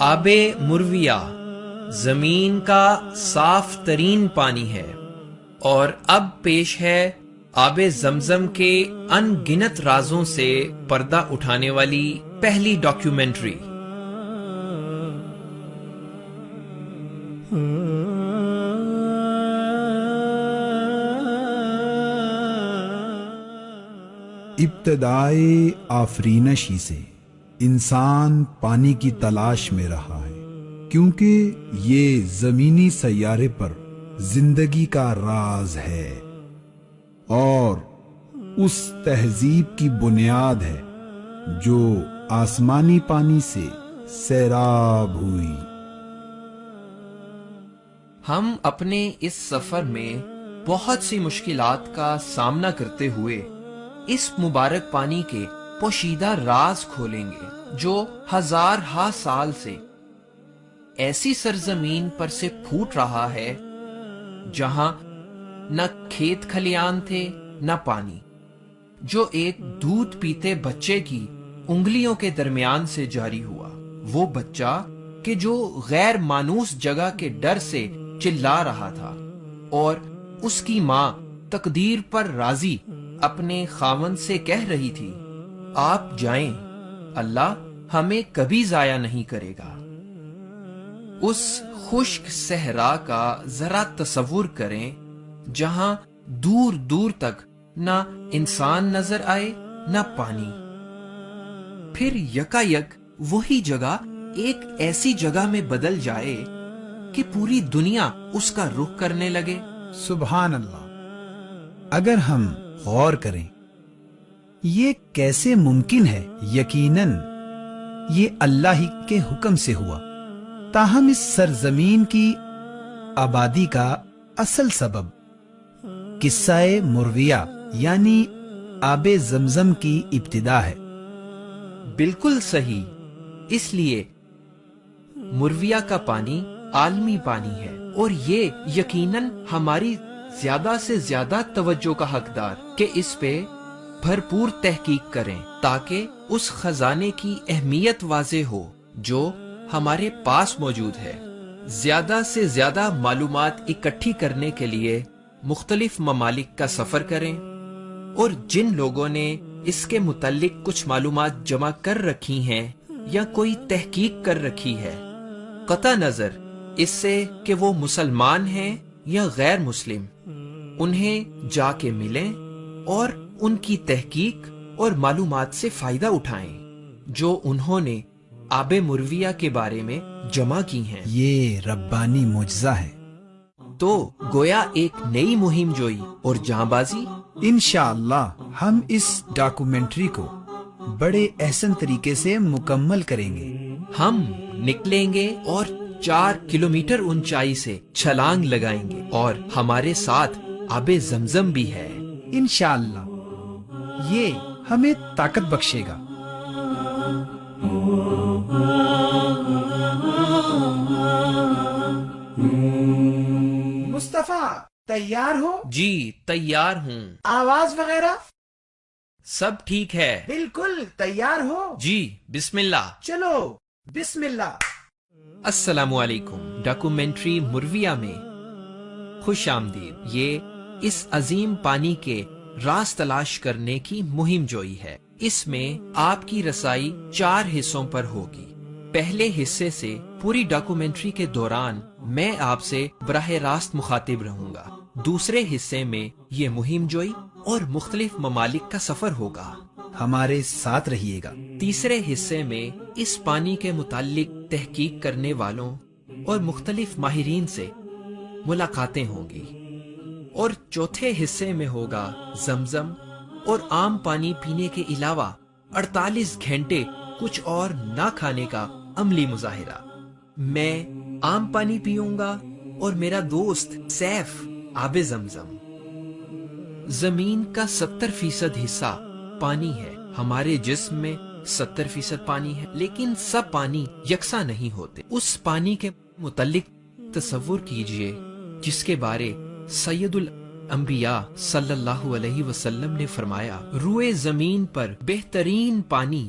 آب مرویہ زمین کا صاف ترین پانی ہے، اور اب پیش ہے آب زمزم کے ان گنت رازوں سے پردہ اٹھانے والی پہلی ڈاکیومنٹری۔ ابتدائے آفرینشی سے انسان پانی کی تلاش میں رہا ہے، کیونکہ یہ زمینی سیارے پر زندگی کا راز ہے اور اس تہذیب کی بنیاد ہے جو آسمانی پانی سے سیراب ہوئی۔ ہم اپنے اس سفر میں بہت سی مشکلات کا سامنا کرتے ہوئے اس مبارک پانی کے پوشیدہ راز کھولیں گے جو ہزار ہا سال سے ایسی سرزمین پر سے پھوٹ رہا ہے جہاں نہ کھیت کھلیان تھے نہ پانی، جو ایک دودھ پیتے بچے کی انگلیوں کے درمیان سے جاری ہوا، وہ بچہ کہ جو غیر مانوس جگہ کے ڈر سے چلا رہا تھا، اور اس کی ماں تقدیر پر راضی اپنے خاوند سے کہہ رہی تھی، آپ جائیں، اللہ ہمیں کبھی ضائع نہیں کرے گا۔ اس خشک صحرا کا ذرا تصور کریں جہاں دور دور تک نہ انسان نظر آئے نہ پانی، پھر یکایک وہی جگہ ایک ایسی جگہ میں بدل جائے کہ پوری دنیا اس کا رخ کرنے لگے۔ سبحان اللہ! اگر ہم غور کریں یہ کیسے ممکن ہے؟ یقیناً یہ اللہ ہی کے حکم سے ہوا، تاہم اس سرزمین کی آبادی کا اصل سبب قصہ مرویہ یعنی آب زمزم کی ابتدا ہے۔ بالکل صحیح، اس لیے مرویہ کا پانی عالمی پانی ہے، اور یہ یقیناً ہماری زیادہ سے زیادہ توجہ کا حقدار کہ اس پہ بھرپور تحقیق کریں تاکہ اس خزانے کی اہمیت واضح ہو جو ہمارے پاس موجود ہے۔ زیادہ سے زیادہ معلومات اکٹھی کرنے کے لیے مختلف ممالک کا سفر کریں، اور جن لوگوں نے اس کے متعلق کچھ معلومات جمع کر رکھی ہیں یا کوئی تحقیق کر رکھی ہے، قطع نظر اس سے کہ وہ مسلمان ہیں یا غیر مسلم، انہیں جا کے ملیں اور ان کی تحقیق اور معلومات سے فائدہ اٹھائیں جو انہوں نے آب مرویہ کے بارے میں جمع کی ہیں۔ یہ ربانی معجزہ ہے۔ تو گویا ایک نئی مہم جوئی اور جاں بازی۔ انشاءاللہ ہم اس ڈاکومنٹری کو بڑے احسن طریقے سے مکمل کریں گے۔ ہم نکلیں گے اور 4 کلومیٹر اونچائی سے چھلانگ لگائیں گے، اور ہمارے ساتھ آب زمزم بھی ہے۔ انشاءاللہ یہ ہمیں طاقت بخشے گا۔ مصطفیٰ تیار ہو؟ جی تیار ہوں۔ آواز وغیرہ سب ٹھیک ہے؟ بالکل تیار ہو؟ جی بسم اللہ۔ چلو بسم اللہ۔ السلام علیکم، ڈاکومنٹری مرویہ میں خوش آمدید۔ یہ اس عظیم پانی کے راز تلاش کرنے کی مہم جوئی ہے۔ اس میں آپ کی رسائی 4 حصوں پر ہوگی۔ پہلے حصے سے پوری ڈاکومنٹری کے دوران میں آپ سے براہ راست مخاطب رہوں گا۔ دوسرے حصے میں یہ مہم جوئی اور مختلف ممالک کا سفر ہوگا۔ ہمارے ساتھ رہیے گا۔ تیسرے حصے میں اس پانی کے متعلق تحقیق کرنے والوں اور مختلف ماہرین سے ملاقاتیں ہوں گی، اور چوتھے حصے میں ہوگا زمزم اور عام پانی پینے کے علاوہ 48 گھنٹے کچھ اور نہ کھانے کا عملی مظاہرہ۔ میں عام پانی پیوں گا اور میرا دوست سیف آب زمزم۔ زمین کا 70% حصہ پانی ہے۔ ہمارے جسم میں 70% پانی ہے، لیکن سب پانی یکساں نہیں ہوتے۔ اس پانی کے متعلق تصور کیجئے جس کے بارے سید الانبیاء صلی اللہ علیہ وسلم نے فرمایا، روئے زمین پر بہترین پانی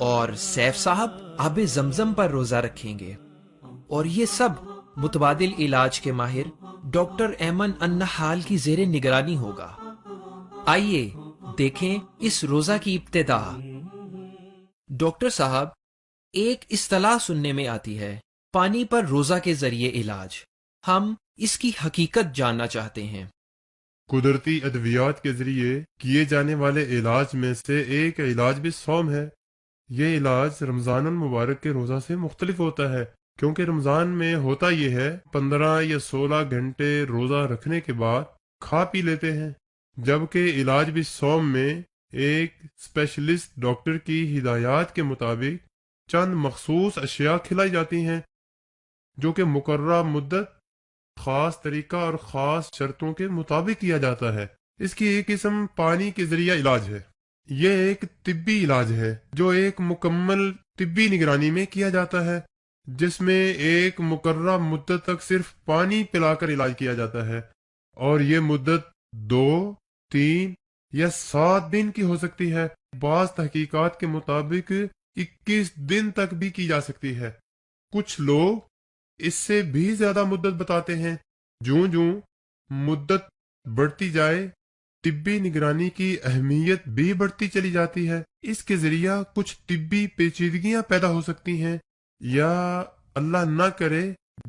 اور سیف صاحب آب زمزم پر روزہ رکھیں گے، اور یہ سب متبادل علاج کے ماہر ڈاکٹر ایمن النحال کی زیر نگرانی ہوگا۔ آئیے دیکھیں اس روزہ کی ابتدا۔ ڈاکٹر صاحب، ایک اصطلاح سننے میں آتی ہے، پانی پر روزہ کے ذریعے علاج۔ ہم اس کی حقیقت جاننا چاہتے ہیں۔ قدرتی ادویات کے ذریعے کیے جانے والے علاج میں سے ایک علاج بھی صوم ہے۔ یہ علاج رمضان المبارک کے روزہ سے مختلف ہوتا ہے، کیونکہ رمضان میں ہوتا یہ ہے 15 یا 16 گھنٹے روزہ رکھنے کے بعد کھا پی لیتے ہیں، جبکہ علاج بھی صوم میں ایک اسپیشلسٹ ڈاکٹر کی ہدایات کے مطابق چند مخصوص اشیاء کھلائی جاتی ہیں، جو کہ مقررہ مدت، خاص طریقہ اور خاص شرطوں کے مطابق کیا جاتا ہے۔ اس کی ایک قسم پانی کے ذریعہ علاج ہے۔ یہ ایک طبی علاج ہے جو ایک مکمل طبی نگرانی میں کیا جاتا ہے، جس میں ایک مقررہ مدت تک صرف پانی پلا کر علاج کیا جاتا ہے، اور یہ مدت 2، 3 یا 7 دن کی ہو سکتی ہے۔ بعض تحقیقات کے مطابق 21 دن تک بھی کی جا سکتی ہے۔ کچھ لوگ اس سے بھی زیادہ مدت بتاتے ہیں۔ جوں جوں مدت بڑھتی جائے، طبی نگرانی کی اہمیت بھی بڑھتی چلی جاتی ہے۔ اس کے ذریعہ کچھ طبی پیچیدگیاں پیدا ہو سکتی ہیں، یا اللہ نہ کرے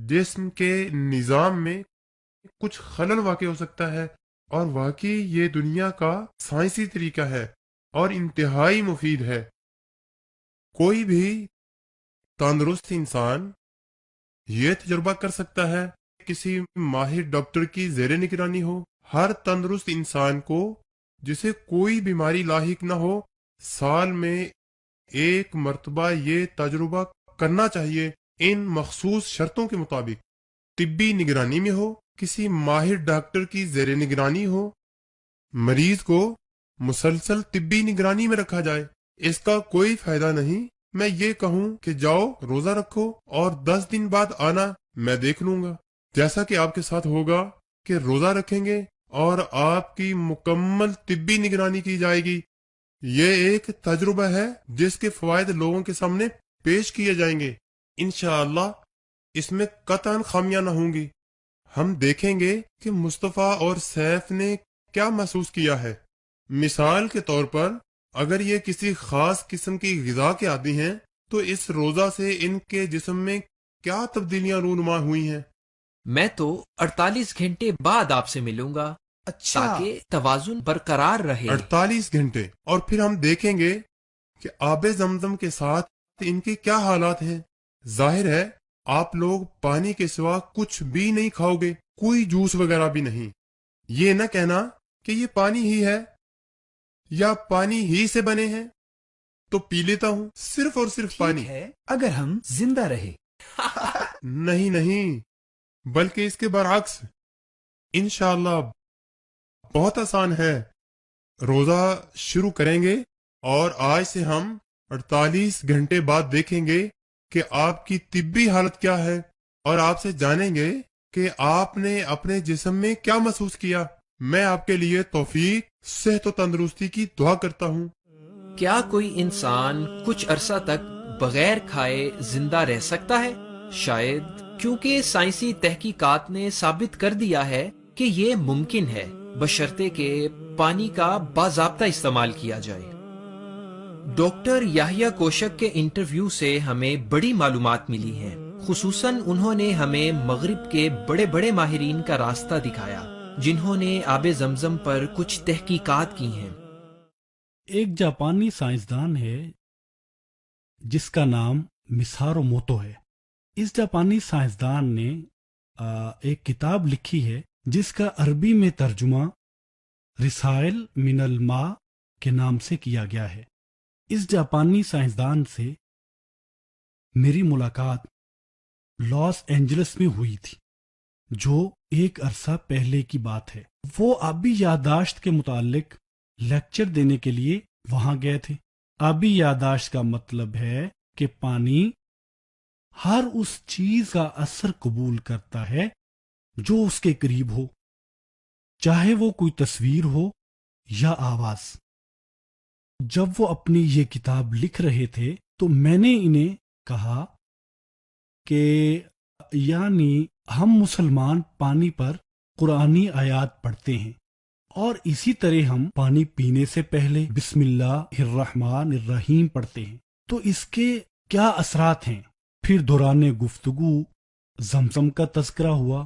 جسم کے نظام میں کچھ خلل واقع ہو سکتا ہے۔ اور واقعی یہ دنیا کا سائنسی طریقہ ہے اور انتہائی مفید ہے۔ کوئی بھی تندرست انسان یہ تجربہ کر سکتا ہے، کسی ماہر ڈاکٹر کی زیر نگرانی ہو۔ ہر تندرست انسان کو، جسے کوئی بیماری لاحق نہ ہو، سال میں ایک مرتبہ یہ تجربہ کرنا چاہیے، ان مخصوص شرطوں کے مطابق۔ طبی نگرانی میں ہو، کسی ماہر ڈاکٹر کی زیر نگرانی ہو، مریض کو مسلسل طبی نگرانی میں رکھا جائے۔ اس کا کوئی فائدہ نہیں میں یہ کہوں کہ جاؤ روزہ رکھو اور 10 دن بعد آنا، میں دیکھ لوں گا۔ جیسا کہ آپ کے ساتھ ہوگا کہ روزہ رکھیں گے اور آپ کی مکمل طبی نگرانی کی جائے گی۔ یہ ایک تجربہ ہے جس کے فوائد لوگوں کے سامنے پیش کیے جائیں گے۔ انشاءاللہ اس میں قطعاً خامیاں نہ ہوں گی۔ ہم دیکھیں گے کہ مصطفیٰ اور سیف نے کیا محسوس کیا ہے۔ مثال کے طور پر، اگر یہ کسی خاص قسم کی غذا کے عادی ہیں تو اس روزہ سے ان کے جسم میں کیا تبدیلیاں رونما ہوئی ہیں۔ میں تو 48 گھنٹے بعد آپ سے ملوں گا، تاکہ توازن برقرار رہے۔ 48 گھنٹے، اور پھر ہم دیکھیں گے کہ آب زمزم کے ساتھ ان کے کیا حالات ہیں۔ ظاہر ہے آپ لوگ پانی کے سوا کچھ بھی نہیں کھاؤ گے، کوئی جوس وغیرہ بھی نہیں۔ یہ نہ کہنا کہ یہ پانی ہی ہے یا پانی ہی سے بنے ہیں تو پی لیتا ہوں، صرف اور صرف پانی ہے اگر ہم زندہ رہے۔ نہیں نہیں، بلکہ اس کے برعکس۔ انشاءاللہ بہت آسان ہے۔ روزہ شروع کریں گے اور آج سے ہم 48 گھنٹے بعد دیکھیں گے کہ آپ کی طبی حالت کیا ہے، اور آپ سے جانیں گے کہ آپ نے اپنے جسم میں کیا محسوس کیا۔ میں آپ کے لیے توفیق، صحت و تندرستی کی دعا کرتا ہوں۔ کیا کوئی انسان کچھ عرصہ تک بغیر کھائے زندہ رہ سکتا ہے؟ شاید، کیونکہ سائنسی تحقیقات نے ثابت کر دیا ہے کہ یہ ممکن ہے، بشرطے کہ پانی کا باضابطہ استعمال کیا جائے۔ ڈاکٹر یحییٰ کوشک کے انٹرویو سے ہمیں بڑی معلومات ملی ہیں، خصوصاً انہوں نے ہمیں مغرب کے بڑے بڑے ماہرین کا راستہ دکھایا جنہوں نے آب زمزم پر کچھ تحقیقات کی ہیں۔ ایک جاپانی سائنسدان ہے جس کا نام مسارو موتو ہے۔ اس جاپانی سائنسدان نے ایک کتاب لکھی ہے جس کا عربی میں ترجمہ رسائل من الماء کے نام سے کیا گیا ہے۔ اس جاپانی سائنسدان سے میری ملاقات لاس اینجلس میں ہوئی تھی، جو ایک عرصہ پہلے کی بات ہے۔ وہ آبی یادداشت کے متعلق لیکچر دینے کے لیے وہاں گئے تھے۔ آبی یادداشت کا مطلب ہے کہ پانی ہر اس چیز کا اثر قبول کرتا ہے جو اس کے قریب ہو، چاہے وہ کوئی تصویر ہو یا آواز۔ جب وہ اپنی یہ کتاب لکھ رہے تھے تو میں نے انہیں کہا کہ یعنی ہم مسلمان پانی پر قرآنی آیات پڑھتے ہیں اور اسی طرح ہم پانی پینے سے پہلے بسم اللہ الرحمن الرحیم پڑھتے ہیں، تو اس کے کیا اثرات ہیں؟ پھر دوران گفتگو زمزم کا تذکرہ ہوا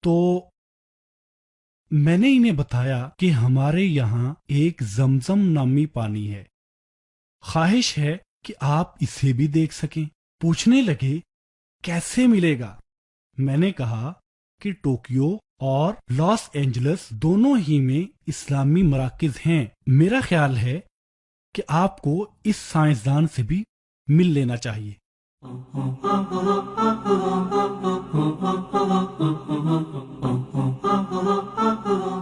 تو میں نے انہیں بتایا کہ ہمارے یہاں ایک زمزم نامی پانی ہے، خواہش ہے کہ آپ اسے بھی دیکھ سکیں۔ پوچھنے لگے کیسے ملے گا؟ میں نے کہا کہ ٹوکیو اور لاس اینجلس دونوں ہی میں اسلامی مراکز ہیں، میرا خیال ہے کہ آپ کو اس سائنسدان سے بھی مل لینا چاہیے۔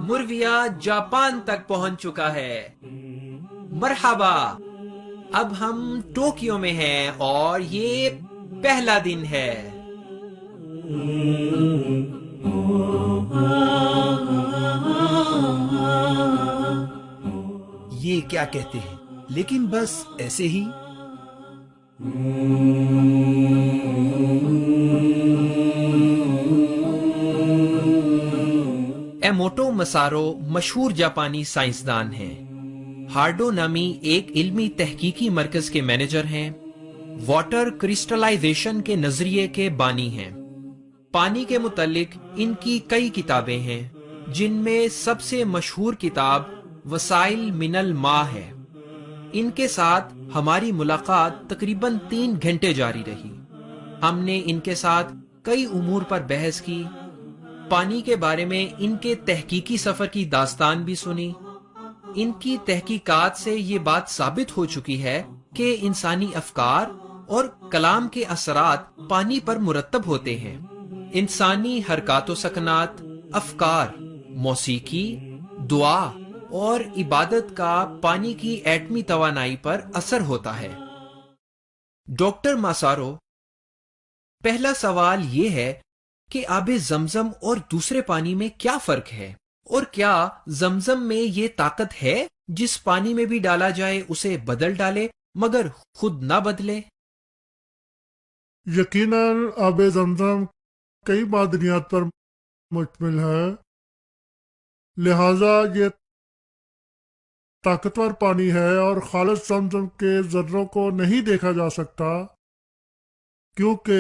مرویہ جاپان تک پہنچ چکا ہے۔ مرحبا، اب ہم ٹوکیو میں ہیں اور یہ پہلا دن ہے۔ یہ کیا کہتے ہیں؟ لیکن بس ایسے ہی۔ ایموٹو مسارو مشہور جاپانی سائنسدان ہیں۔ ہارڈو نامی ایک علمی تحقیقی مرکز کے مینیجر ہیں۔ واٹر کرسٹلائزیشن کے نظریے کے بانی ہیں۔ پانی کے متعلق ان کی کئی کتابیں ہیں، جن میں سب سے مشہور کتاب وسائل من الماء ہے۔ ان کے ساتھ ہماری ملاقات تقریباً 3 گھنٹے جاری رہی۔ ہم نے ان کے ساتھ کئی امور پر بحث کی، پانی کے بارے میں ان کے تحقیقی سفر کی داستان بھی سنی۔ ان کی تحقیقات سے یہ بات ثابت ہو چکی ہے کہ انسانی افکار اور کلام کے اثرات پانی پر مرتب ہوتے ہیں۔ انسانی حرکات و سکنات، افکار، موسیقی، دعا اور عبادت کا پانی کی ایٹمی توانائی پر اثر ہوتا ہے۔ ڈاکٹر ماسارو، پہلا سوال یہ ہے کہ آب زمزم اور دوسرے پانی میں کیا فرق ہے، اور کیا زمزم میں یہ طاقت ہے جس پانی میں بھی ڈالا جائے اسے بدل ڈالے مگر خود نہ بدلے؟ یقیناً آب زمزم کئی معدنیات پر مشتمل ہے، لہذا یہ طاقتور پانی ہے اور خالص زمزم کے ذروں کو نہیں دیکھا جا سکتا، کیونکہ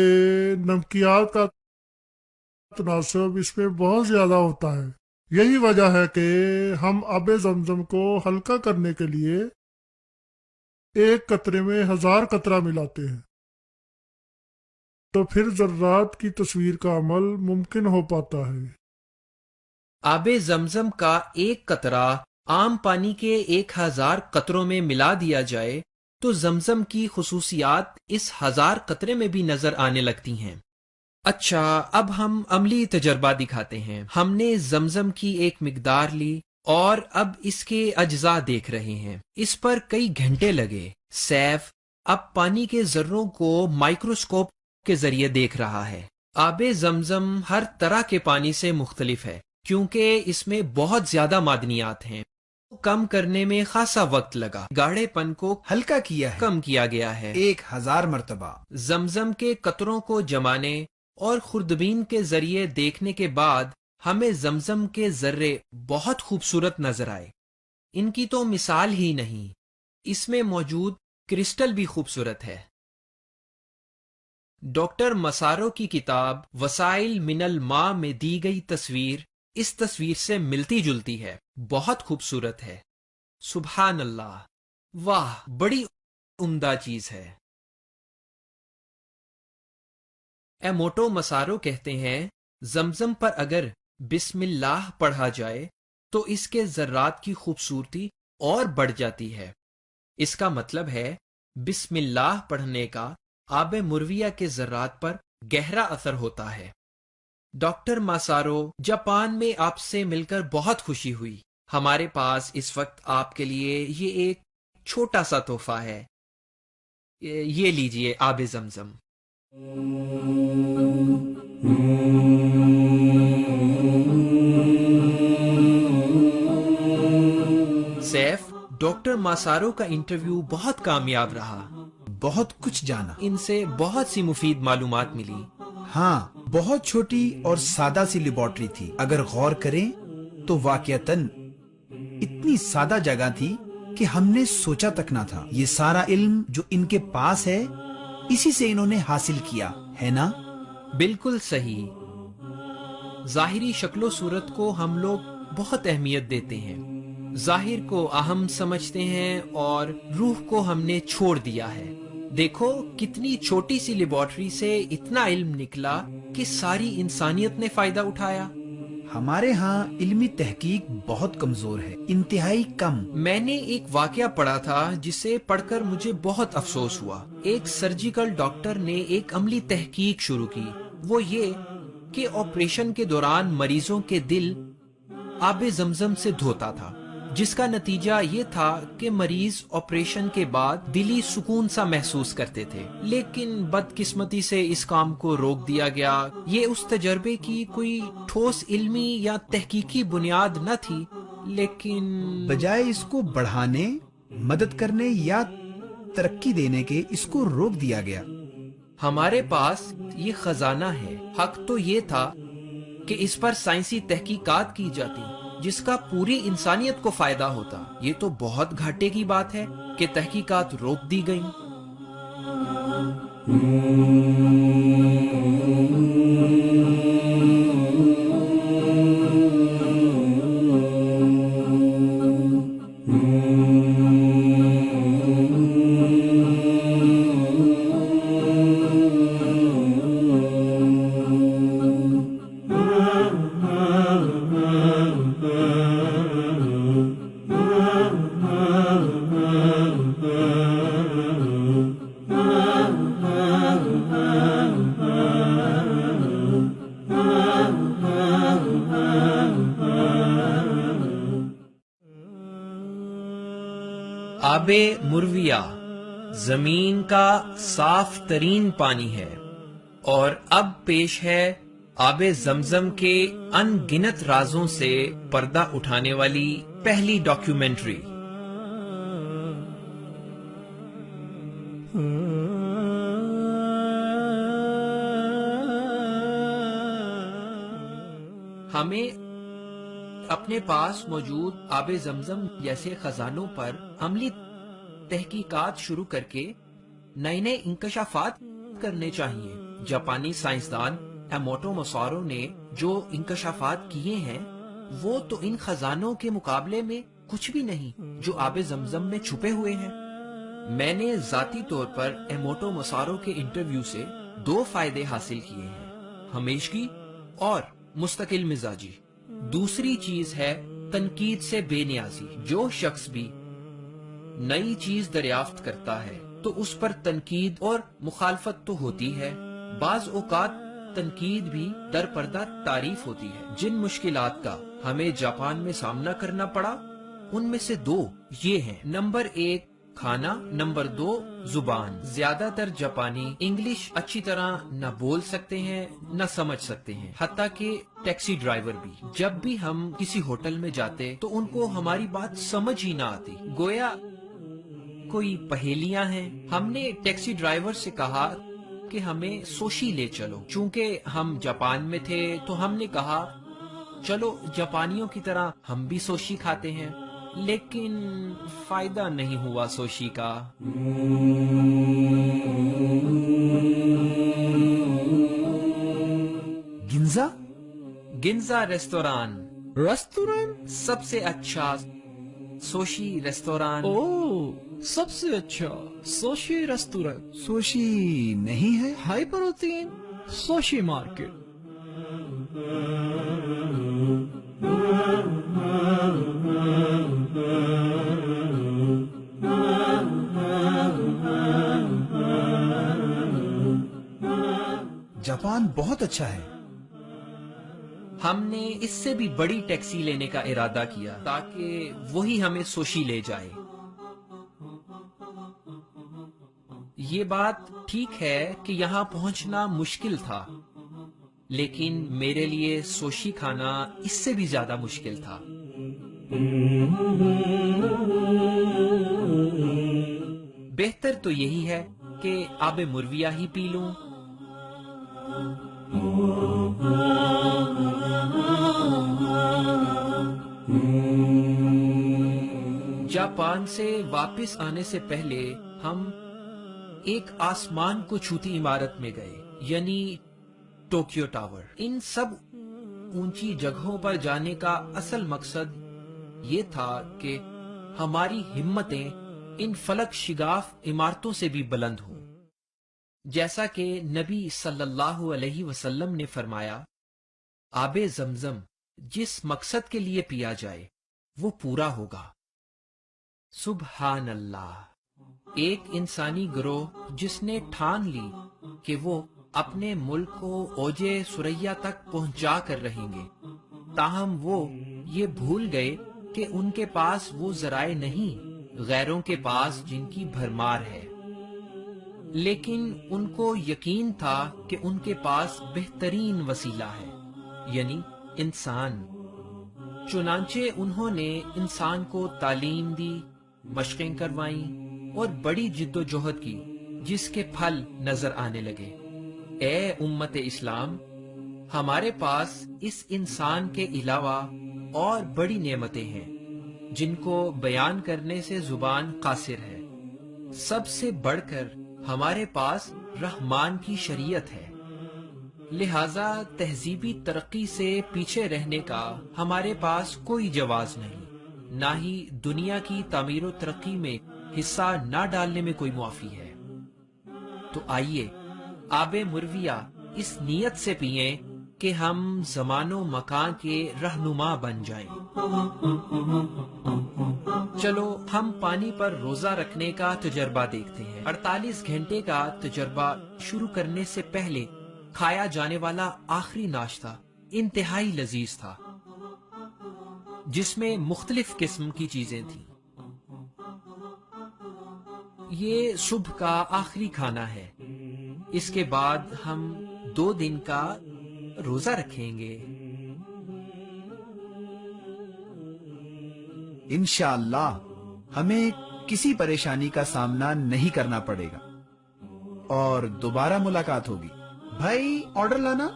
نمکیات کا تناسب اس میں بہت زیادہ ہوتا ہے۔ یہی وجہ ہے کہ ہم آب زمزم کو ہلکا کرنے کے لیے ایک قطرے میں 1000 قطرہ ملاتے ہیں، تو پھر ذرات کی تصویر کا عمل ممکن ہو پاتا ہے۔ آب زمزم کا ایک قطرہ عام پانی کے 1000 قطروں میں ملا دیا جائے تو زمزم کی خصوصیات اس 1000 قطرے میں بھی نظر آنے لگتی ہیں۔ اچھا، اب ہم عملی تجربہ دکھاتے ہیں۔ ہم نے زمزم کی ایک مقدار لی اور اب اس کے اجزاء دیکھ رہے ہیں۔ اس پر کئی گھنٹے لگے۔ سیف اب پانی کے ذروں کو مائکروسکوپ کے ذریعے دیکھ رہا ہے۔ آب زمزم ہر طرح کے پانی سے مختلف ہے کیونکہ اس میں بہت زیادہ معدنیات ہیں۔ کم کرنے میں خاصا وقت لگا۔ گاڑھے پن کو ہلکا کیا ہے، کم کیا گیا ہے 1000 مرتبہ۔ زمزم کے قطروں کو جمانے اور خوردبین کے ذریعے دیکھنے کے بعد ہمیں زمزم کے ذرے بہت خوبصورت نظر آئے۔ ان کی تو مثال ہی نہیں، اس میں موجود کرسٹل بھی خوبصورت ہے۔ ڈاکٹر مسارو کی کتاب وسائل من الماء میں دی گئی تصویر اس تصویر سے ملتی جلتی ہے، بہت خوبصورت ہے۔ سبحان اللہ، واہ، بڑی عمدہ چیز ہے۔ ایموٹو مسارو کہتے ہیں زمزم پر اگر بسم اللہ پڑھا جائے تو اس کے ذرات کی خوبصورتی اور بڑھ جاتی ہے۔ اس کا مطلب ہے بسم اللہ پڑھنے کا آب مرویہ کے ذرات پر گہرا اثر ہوتا ہے۔ ڈاکٹر ماسارو، جاپان میں آپ سے مل کر بہت خوشی ہوئی۔ ہمارے پاس اس وقت آپ کے لیے یہ ایک چھوٹا سا تحفہ ہے، یہ لیجئے آب زمزم۔ سیف، ڈاکٹر ڈاکٹر ماسارو کا انٹرویو بہت کامیاب رہا. بہت کچھ جانا. ان سے بہت سی مفید معلومات ملی. ہاں، بہت چھوٹی اور سادہ سی لیبارٹری تھی. اگر غور کریں تو واقعتاً اتنی سادہ جگہ تھی کہ ہم نے سوچا تک نہ تھا. یہ سارا علم جو ان کے پاس ہے اسی سے انہوں نے حاصل کیا ہے نا؟ بالکل صحیح. ظاہری شکل و صورت کو ہم لوگ بہت اہمیت دیتے ہیں، ظاہر کو اہم سمجھتے ہیں اور روح کو ہم نے چھوڑ دیا ہے. دیکھو کتنی چھوٹی سی لیبارٹری سے اتنا علم نکلا کہ ساری انسانیت نے فائدہ اٹھایا. ہمارے ہاں علمی تحقیق بہت کمزور ہے، انتہائی کم. میں نے ایک واقعہ پڑھا تھا جسے پڑھ کر مجھے بہت افسوس ہوا. ایک سرجیکل ڈاکٹر نے ایک عملی تحقیق شروع کی. وہ یہ کہ آپریشن کے دوران مریضوں کے دل آب زمزم سے دھوتا تھا، جس کا نتیجہ یہ تھا کہ مریض آپریشن کے بعد دلی سکون سا محسوس کرتے تھے. لیکن بدقسمتی سے اس کام کو روک دیا گیا. یہ اس تجربے کی کوئی ٹھوس علمی یا تحقیقی بنیاد نہ تھی، لیکن بجائے اس کو بڑھانے، مدد کرنے یا ترقی دینے کے اس کو روک دیا گیا. ہمارے پاس یہ خزانہ ہے. حق تو یہ تھا کہ اس پر سائنسی تحقیقات کی جاتی جس کا پوری انسانیت کو فائدہ ہوتا. یہ تو بہت گھاٹے کی بات ہے کہ تحقیقات روک دی گئیں. آب مرویہ زمین کا صاف ترین پانی ہے، اور اب پیش ہے آب زمزم کے ان گنت رازوں سے پردہ اٹھانے والی پہلی ڈاکیومنٹری. ہمیں اپنے پاس موجود آب زمزم جیسے خزانوں پر عملی تحقیقات شروع کر کے نئے نئے انکشافات کرنے چاہیے. جاپانی سائنسدان ایموٹو مسارو نے جو انکشافات کیے ہیں وہ تو ان خزانوں کے مقابلے میں کچھ بھی نہیں جو آب زمزم میں چھپے ہوئے ہیں. میں نے ذاتی طور پر ایموٹو مسارو کے انٹرویو سے 2 فائدے حاصل کیے ہیں، ہمیشگی اور مستقل مزاجی. دوسری چیز ہے تنقید سے بے نیازی. جو شخص بھی نئی چیز دریافت کرتا ہے تو اس پر تنقید اور مخالفت تو ہوتی ہے، بعض اوقات تنقید بھی در پردہ تعریف ہوتی ہے. جن مشکلات کا ہمیں جاپان میں سامنا کرنا پڑا ان میں سے 2 یہ ہیں. نمبر 1 کھانا، نمبر 2 زبان. زیادہ تر جاپانی انگلش اچھی طرح نہ بول سکتے ہیں نہ سمجھ سکتے ہیں، حتیٰ کہ ٹیکسی ڈرائیور بھی. جب بھی ہم کسی ہوٹل میں جاتے تو ان کو ہماری بات سمجھ ہی نہ آتی، گویا کوئی پہیلیاں ہیں. ہم نے ٹیکسی ڈرائیور سے کہا کہ ہمیں سوشی لے چلو. چونکہ ہم جاپان میں تھے تو ہم نے کہا چلو جاپانیوں کی طرح ہم بھی سوشی کھاتے ہیں، لیکن فائدہ نہیں ہوا سوشی کا. گنزا ریستوران سب سے اچھا سوشی ریستوران. سب سے اچھا سوشی ریسٹورینٹ. سوشی نہیں ہے؟ High protein sushi market. Japan بہت اچھا ہے. ہم نے اس سے بھی بڑی ٹیکسی لینے کا ارادہ کیا تاکہ وہی ہمیں سوشی لے جائے. یہ بات ٹھیک ہے کہ یہاں پہنچنا مشکل تھا، لیکن میرے لیے سوشی کھانا اس سے بھی زیادہ مشکل تھا. بہتر تو یہی ہے کہ آب مرویہ ہی پی لوں۔ جاپان سے واپس آنے سے پہلے ہم ایک آسمان کو چھوتی عمارت میں گئے، یعنی ٹوکیو ٹاور۔ ان سب اونچی جگہوں پر جانے کا اصل مقصد یہ تھا کہ ہماری ہمتیں ان فلک شگاف عمارتوں سے بھی بلند ہوں۔ جیسا کہ نبی صلی اللہ علیہ وسلم نے فرمایا، آب زمزم جس مقصد کے لیے پیا جائے وہ پورا ہوگا۔ سبحان اللہ! ایک انسانی گروہ جس نے ٹھان لی کہ وہ اپنے ملک کو اوج ثریا تک پہنچا کر رہیں گے، تاہم وہ یہ بھول گئے کہ ان کے پاس وہ ذرائع نہیں، غیروں کے پاس جن کی بھرمار ہے، لیکن ان کو یقین تھا کہ ان کے پاس بہترین وسیلہ ہے، یعنی انسان۔ چنانچہ انہوں نے انسان کو تعلیم دی، مشقیں کروائیں اور بڑی جد و جہد کی، جس کے پھل نظر آنے لگے۔ اے امت اسلام، ہمارے پاس اس انسان کے علاوہ اور بڑی نعمتیں ہیں جن کو بیان کرنے سے زبان قاصر ہے۔ سب سے بڑھ کر ہمارے پاس رحمان کی شریعت ہے، لہذا تہذیبی ترقی سے پیچھے رہنے کا ہمارے پاس کوئی جواز نہیں، نہ ہی دنیا کی تعمیر و ترقی میں حصہ نہ ڈالنے میں کوئی معافی ہے۔ تو آئیے آب مرویہ اس نیت سے پئیں کہ ہم زمان و مکان کے رہنما بن جائیں۔ چلو ہم پانی پر روزہ رکھنے کا تجربہ دیکھتے ہیں۔ 48 گھنٹے کا تجربہ شروع کرنے سے پہلے کھایا جانے والا آخری ناشتہ انتہائی لذیذ تھا، جس میں مختلف قسم کی چیزیں تھیں۔ یہ صبح کا آخری کھانا ہے، اس کے بعد ہم 2 دن کا روزہ رکھیں گے۔ انشاءاللہ ہمیں کسی پریشانی کا سامنا نہیں کرنا پڑے گا اور دوبارہ ملاقات ہوگی۔ بھائی آرڈر لانا۔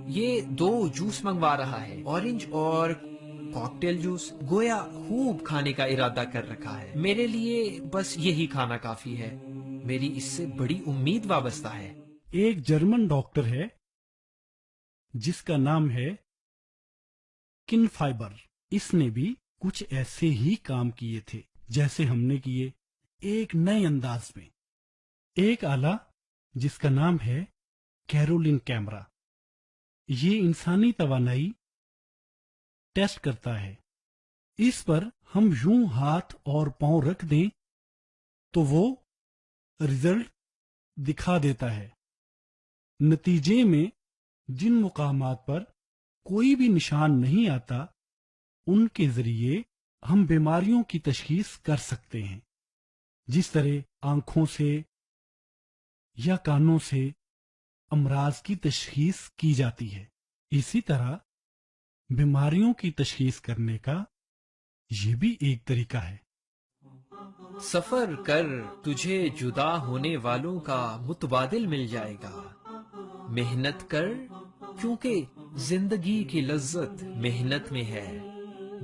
یہ 2 جوس منگوا رہا ہے، اورنج اور کاکٹیل جوس۔ گویا خوب کھانے کا ارادہ کر رکھا ہے۔ میرے لیے بس یہی کھانا کافی ہے، میری اس سے بڑی امید وابستہ ہے۔ ایک جرمن ڈاکٹر ہے جس کا نام ہے کن فائبر۔ اس نے بھی کچھ ایسے ہی کام کیے تھے جیسے ہم نے کیے، ایک نئے انداز میں۔ ایک آلہ جس کا نام ہے کیرولین کیمرا، یہ انسانی توانائی ٹیسٹ کرتا ہے۔ اس پر ہم یوں ہاتھ اور پاؤں رکھ دیں تو وہ رزلٹ دکھا دیتا ہے۔ نتیجے میں جن مقامات پر کوئی بھی نشان نہیں آتا، ان کے ذریعے ہم بیماریوں کی تشخیص کر سکتے ہیں، جس طرح آنکھوں سے یا کانوں سے امراض کی تشخیص کی جاتی ہے۔ اسی طرح بیماریوں کی تشخیص کرنے کا یہ بھی ایک طریقہ ہے۔ سفر کر، تجھے جدا ہونے والوں کا متبادل مل جائے گا۔ محنت کر، کیونکہ زندگی کی لذت محنت میں ہے۔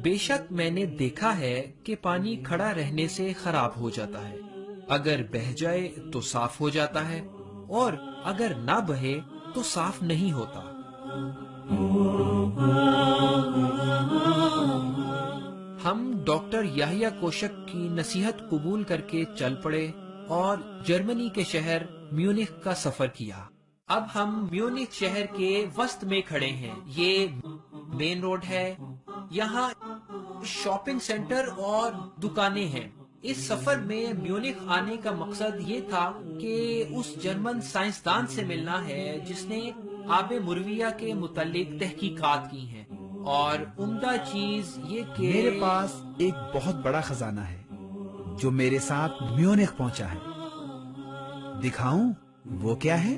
بے شک میں نے دیکھا ہے کہ پانی کھڑا رہنے سے خراب ہو جاتا ہے، اگر بہہ جائے تو صاف ہو جاتا ہے، اور اگر نہ بہے تو صاف نہیں ہوتا۔ ہم ڈاکٹر یحییٰ کوشک کی نصیحت قبول کر کے چل پڑے اور جرمنی کے شہر میونخ کا سفر کیا۔ اب ہم میونخ شہر کے وسط میں کھڑے ہیں۔ یہ مین روڈ ہے، یہاں شاپنگ سینٹر اور دکانیں ہیں۔ اس سفر میں میونخ آنے کا مقصد یہ تھا کہ اس جرمن سائنسدان سے ملنا ہے جس نے آب مرویہ کے متعلق تحقیقات کی ہیں، اور عمدہ چیز یہ کہ میرے پاس ایک بہت بڑا خزانہ ہے جو میرے ساتھ میونخ پہنچا ہے۔ دکھاؤں وہ کیا ہے؟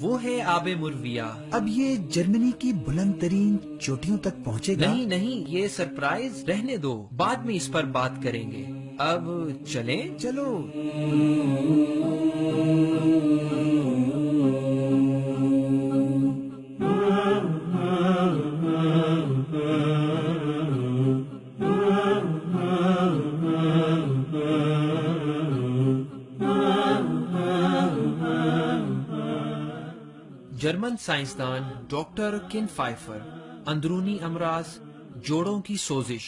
وہ ہے آب مرویہ۔ اب یہ جرمنی کی بلند ترین چوٹیوں تک پہنچے گا؟ نہیں نہیں، یہ سرپرائز رہنے دو، بعد میں اس پر بات کریں گے۔ اب چلیں؟ چلو۔ جرمن سائنسدان ڈاکٹر کن فائفر اندرونی امراض، جوڑوں کی سوزش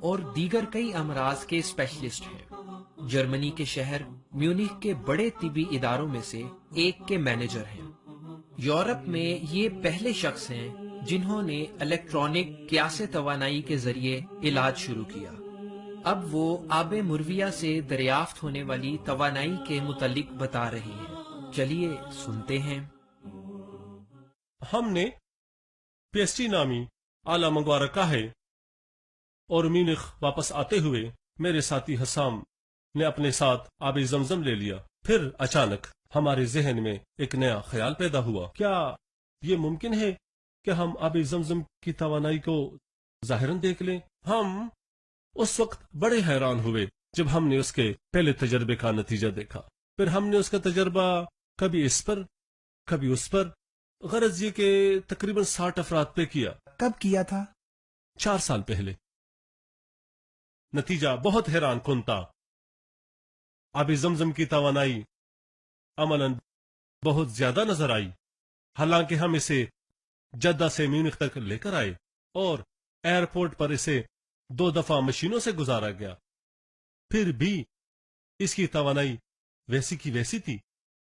اور دیگر کئی امراض کے اسپیشلسٹ ہیں۔ جرمنی کے شہر میونخ کے بڑے طبی اداروں میں سے ایک کے مینیجر ہیں۔ یورپ میں یہ پہلے شخص ہیں جنہوں نے الیکٹرانک قیاس توانائی کے ذریعے علاج شروع کیا۔ اب وہ آب مرویہ سے دریافت ہونے والی توانائی کے متعلق بتا رہے ہیں۔ چلیے سنتے ہیں۔ ہم نے پی ایس ٹی نامی اعلی منگوا رکھا ہے اور میونخ واپس آتے ہوئے میرے ساتھی حسام نے اپنے ساتھ آب زمزم لے لیا۔ پھر اچانک ہمارے ذہن میں ایک نیا خیال پیدا ہوا، کیا یہ ممکن ہے کہ ہم آب زمزم کی توانائی کو ظاہراً دیکھ لیں؟ ہم اس وقت بڑے حیران ہوئے جب ہم نے اس کے پہلے تجربے کا نتیجہ دیکھا۔ پھر ہم نے اس کا تجربہ کبھی اس پر کبھی اس پر، غرض یہ کہ تقریباً 60 افراد پہ کیا۔ کب کیا تھا؟ 4 سال پہلے۔ نتیجہ بہت حیران کن تھا۔ آب زمزم کی توانائی عملاً بہت زیادہ نظر آئی، حالانکہ ہم اسے جدہ سے میونخ تک لے کر آئے اور ایئرپورٹ پر اسے 2 دفعہ مشینوں سے گزارا گیا، پھر بھی اس کی توانائی ویسی کی ویسی تھی۔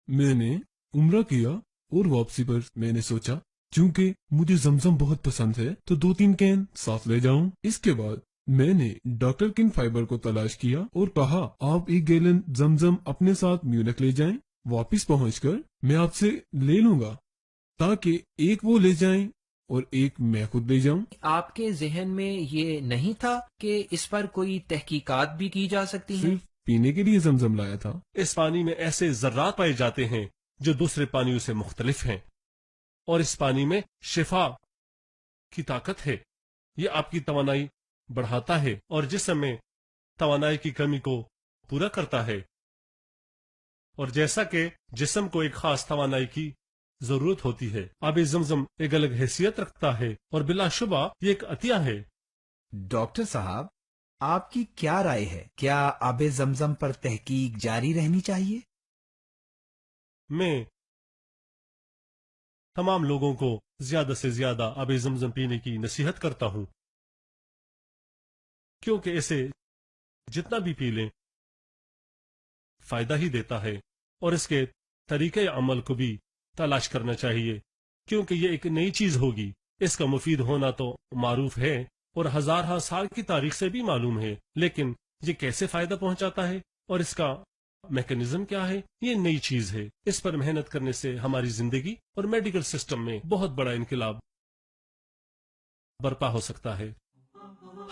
میں نے عمرہ کیا اور واپسی پر میں نے سوچا چونکہ مجھے زمزم بہت پسند ہے تو 2-3 کین ساتھ لے جاؤں۔ اس کے بعد میں نے ڈاکٹر کن فائبر کو تلاش کیا اور کہا آپ 1 گیلن زمزم اپنے ساتھ میونخ لے جائیں، واپس پہنچ کر میں آپ سے لے لوں گا تاکہ ایک وہ لے جائیں اور ایک میں خود لے جاؤں۔ آپ کے ذہن میں یہ نہیں تھا کہ اس پر کوئی تحقیقات بھی کی جا سکتی ہیں؟ صرف پینے کے لیے زمزم لایا تھا۔ اس پانی میں ایسے ذرات پائے جاتے ہیں جو دوسرے پانیوں سے مختلف ہیں، اور اس پانی میں شفا کی طاقت ہے۔ یہ آپ کی توانائی بڑھاتا ہے اور جسم میں توانائی کی کمی کو پورا کرتا ہے، اور جیسا کہ جسم کو ایک خاص توانائی کی ضرورت ہوتی ہے، آب زمزم ایک الگ حیثیت رکھتا ہے اور بلا شبہ یہ ایک عطیہ ہے۔ ڈاکٹر صاحب، آپ کی کیا رائے ہے؟ کیا آب زمزم پر تحقیق جاری رہنی چاہیے؟ میں تمام لوگوں کو زیادہ سے زیادہ آب زمزم پینے کی نصیحت کرتا ہوں، کیونکہ اسے جتنا بھی پی لیں فائدہ ہی دیتا ہے، اور اس کے طریقے عمل کو بھی تلاش کرنا چاہیے، کیونکہ یہ ایک نئی چیز ہوگی۔ اس کا مفید ہونا تو معروف ہے اور ہزارہ سال کی تاریخ سے بھی معلوم ہے، لیکن یہ کیسے فائدہ پہنچاتا ہے اور اس کا میکانزم کیا ہے، یہ نئی چیز ہے۔ اس پر محنت کرنے سے ہماری زندگی اور میڈیکل سسٹم میں بہت بڑا انقلاب برپا ہو سکتا ہے۔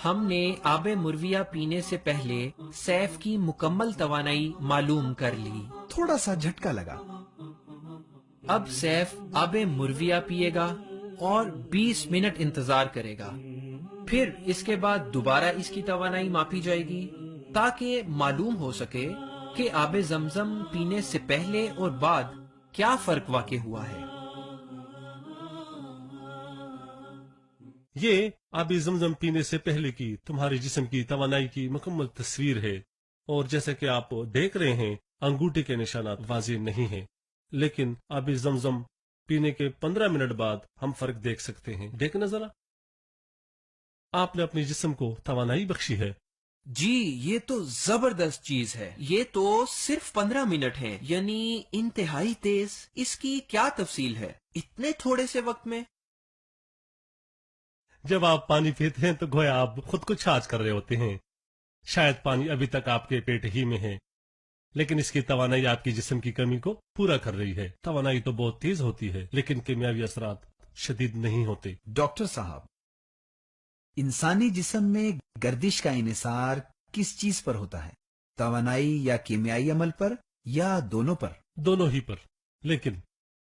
ہم نے آب مرویہ پینے سے پہلے سیف کی مکمل توانائی معلوم کر لی۔ تھوڑا سا جھٹکا لگا۔ اب سیف آب مرویہ پیے گا اور 20 منٹ انتظار کرے گا، پھر اس کے بعد دوبارہ اس کی توانائی ماپی جائے گی تاکہ معلوم ہو سکے کہ آب زمزم پینے سے پہلے اور بعد کیا فرق واقع ہوا ہے۔ یہ آب زمزم پینے سے پہلے کی تمہارے جسم کی توانائی کی مکمل تصویر ہے، اور جیسے کہ آپ دیکھ رہے ہیں انگوٹھے کے نشانات واضح نہیں ہیں، لیکن آب زمزم پینے کے 15 منٹ بعد ہم فرق دیکھ سکتے ہیں۔ دیکھنا ذرا، آپ نے اپنے جسم کو توانائی بخشی ہے۔ جی، یہ تو زبردست چیز ہے۔ یہ تو صرف 15 منٹ ہے، یعنی انتہائی تیز۔ اس کی کیا تفصیل ہے اتنے تھوڑے سے وقت میں؟ جب آپ پانی پیتے ہیں تو گویا آپ خود کو چھاج کر رہے ہوتے ہیں۔ شاید پانی ابھی تک آپ کے پیٹ ہی میں ہے، لیکن اس کی توانائی آپ کی جسم کی کمی کو پورا کر رہی ہے۔ توانائی تو بہت تیز ہوتی ہے، لیکن کیمیاوی اثرات شدید نہیں ہوتے۔ ڈاکٹر صاحب، انسانی جسم میں گردش کا انحصار کس چیز پر ہوتا ہے؟ توانائی یا کیمیائی عمل پر، یا دونوں پر؟ دونوں ہی پر، لیکن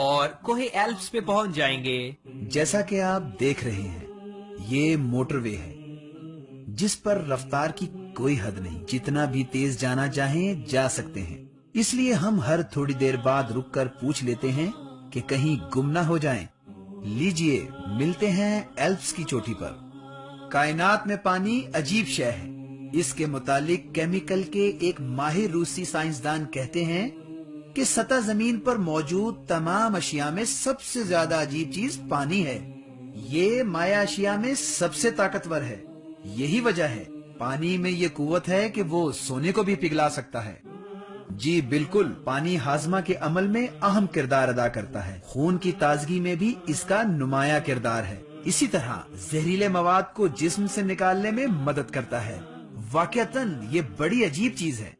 اور کوہ ایلپس پہ پہنچ جائیں گے۔ جیسا کہ آپ دیکھ رہے ہیں یہ موٹر وے ہے جس پر رفتار کی کوئی حد نہیں، جتنا بھی تیز جانا چاہیں جا سکتے ہیں۔ اس لیے ہم ہر تھوڑی دیر بعد رک کر پوچھ لیتے ہیں کہ کہیں گم نہ ہو جائیں۔ لیجئے ملتے ہیں ایلپس کی چوٹی پر۔ کائنات میں پانی عجیب شے ہے۔ اس کے متعلق کیمیکل کے ایک ماہر روسی سائنسدان کہتے ہیں کہ سطح زمین پر موجود تمام اشیاء میں سب سے زیادہ عجیب چیز پانی ہے۔ یہ مائع اشیاء میں سب سے طاقتور ہے۔ یہی وجہ ہے پانی میں یہ قوت ہے کہ وہ سونے کو بھی پگھلا سکتا ہے۔ جی بالکل، پانی ہاضمہ کے عمل میں اہم کردار ادا کرتا ہے۔ خون کی تازگی میں بھی اس کا نمایاں کردار ہے۔ اسی طرح زہریلے مواد کو جسم سے نکالنے میں مدد کرتا ہے۔ واقعتاً یہ بڑی عجیب چیز ہے۔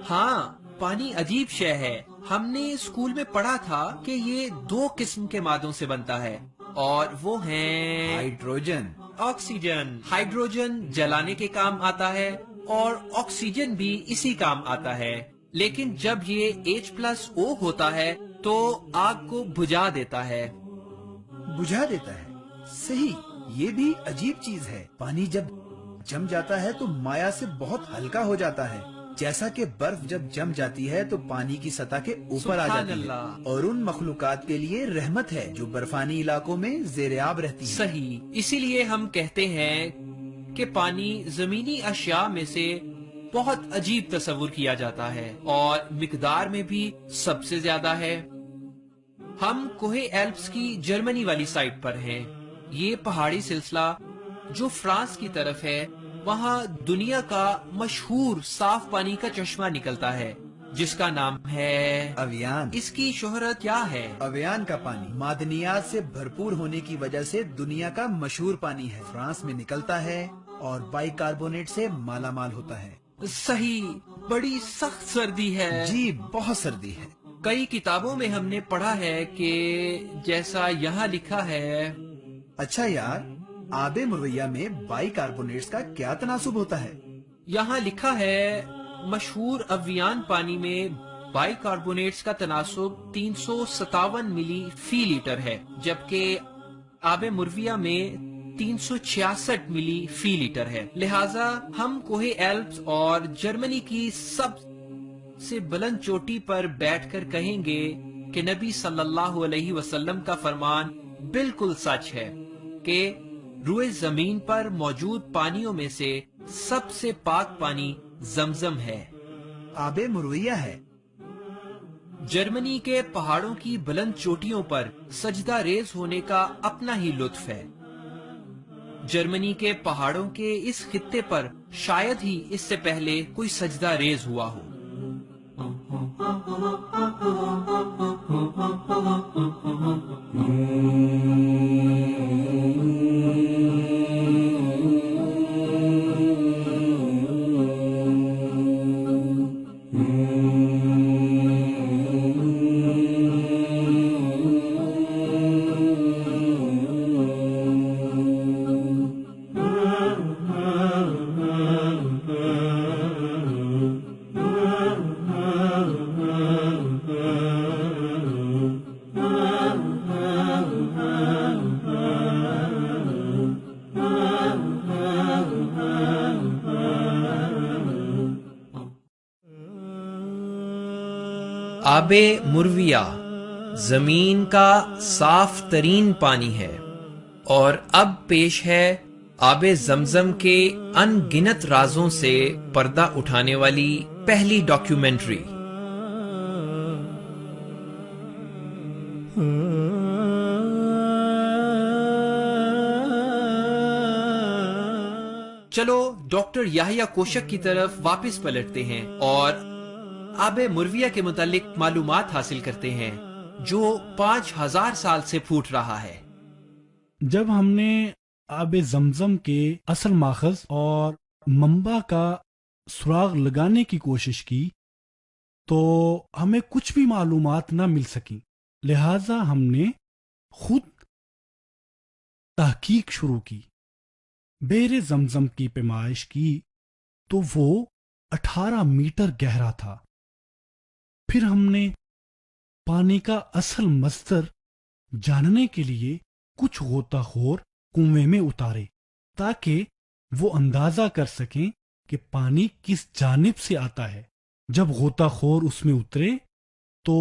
ہاں، پانی عجیب شے ہے۔ ہم نے اسکول میں پڑھا تھا کہ یہ 2 قسم کے مادوں سے بنتا ہے اور وہ ہیں ہائیڈروجن، آکسیجن۔ ہائیڈروجن جلانے کے کام آتا ہے اور آکسیجن بھی اسی کام آتا ہے، لیکن جب یہ H+O ہوتا ہے تو آگ کو بجھا دیتا ہے۔ بجھا دیتا ہے، صحیح۔ یہ بھی عجیب چیز ہے۔ پانی جب جم جاتا ہے تو مائع سے بہت ہلکا ہو جاتا ہے، جیسا کہ برف جب جم جاتی ہے تو پانی کی سطح کے اوپر آ سبحان جاتی ہے، اللہ۔ اور ان مخلوقات کے لیے رحمت ہے جو برفانی علاقوں میں زیر آب رہتی ہیں۔ صحیح، اسی لیے ہم کہتے ہیں کہ پانی زمینی اشیاء میں سے بہت عجیب تصور کیا جاتا ہے اور مقدار میں بھی سب سے زیادہ ہے۔ ہم کوہ ایلپس کی جرمنی والی سائٹ پر ہیں۔ یہ پہاڑی سلسلہ جو فرانس کی طرف ہے، وہاں دنیا کا مشہور صاف پانی کا چشمہ نکلتا ہے جس کا نام ہے اویان۔ اس کی شہرت کیا ہے؟ اویان کا پانی معدنیات سے بھرپور ہونے کی وجہ سے دنیا کا مشہور پانی ہے۔ فرانس میں نکلتا ہے اور بائی کاربونیٹ سے مالا مال ہوتا ہے۔ صحیح، بڑی سخت سردی ہے۔ جی بہت سردی ہے۔ کئی کتابوں میں ہم نے پڑھا ہے کہ جیسا یہاں لکھا ہے۔ اچھا یار، آب مرویہ میں بائی کاربونیٹس کا کیا تناسب ہوتا ہے؟ یہاں لکھا ہے مشہور اویان پانی میں بائی کاربونیٹس کا تناسب 357 ملی فی لیٹر ہے، جبکہ آب مرویہ میں 366 ملی فی لیٹر ہے۔ لہٰذا ہم کوہ ایلپس اور جرمنی کی سب سے بلند چوٹی پر بیٹھ کر کہیں گے کہ نبی صلی اللہ علیہ وسلم کا فرمان بالکل سچ ہے کہ روئے زمین پر موجود پانیوں میں سے سب سے پاک پانی زمزم ہے۔ آب مرویہ ہے۔ جرمنی کے پہاڑوں کی بلند چوٹیوں پر سجدہ ریز ہونے کا اپنا ہی لطف ہے۔ جرمنی کے پہاڑوں کے اس خطے پر شاید ہی اس سے پہلے کوئی سجدہ ریز ہوا ہو۔ آب مرویہ زمین کا صاف ترین پانی ہے، اور اب پیش ہے آب زمزم کے ان گنت رازوں سے پردہ اٹھانے والی پہلی ڈاکیومنٹری۔ چلو ڈاکٹر یحییٰ کوشک کی طرف واپس پلٹتے ہیں اور آب مرویہ کے متعلق معلومات حاصل کرتے ہیں جو 5000 سال سے پھوٹ رہا ہے۔ جب ہم نے آب زمزم کے اصل ماخذ اور منبع کا سراغ لگانے کی کوشش کی تو ہمیں کچھ بھی معلومات نہ مل سکی، لہذا ہم نے خود تحقیق شروع کی، بئر زمزم کی پیمائش کی تو وہ 18 میٹر گہرا تھا۔ پھر ہم نے پانی کا اصل مصدر جاننے کے لیے کچھ غوطہ خور کنویں میں اتارے تاکہ وہ اندازہ کر سکیں کہ پانی کس جانب سے آتا ہے۔ جب غوطہ خور اس میں اترے تو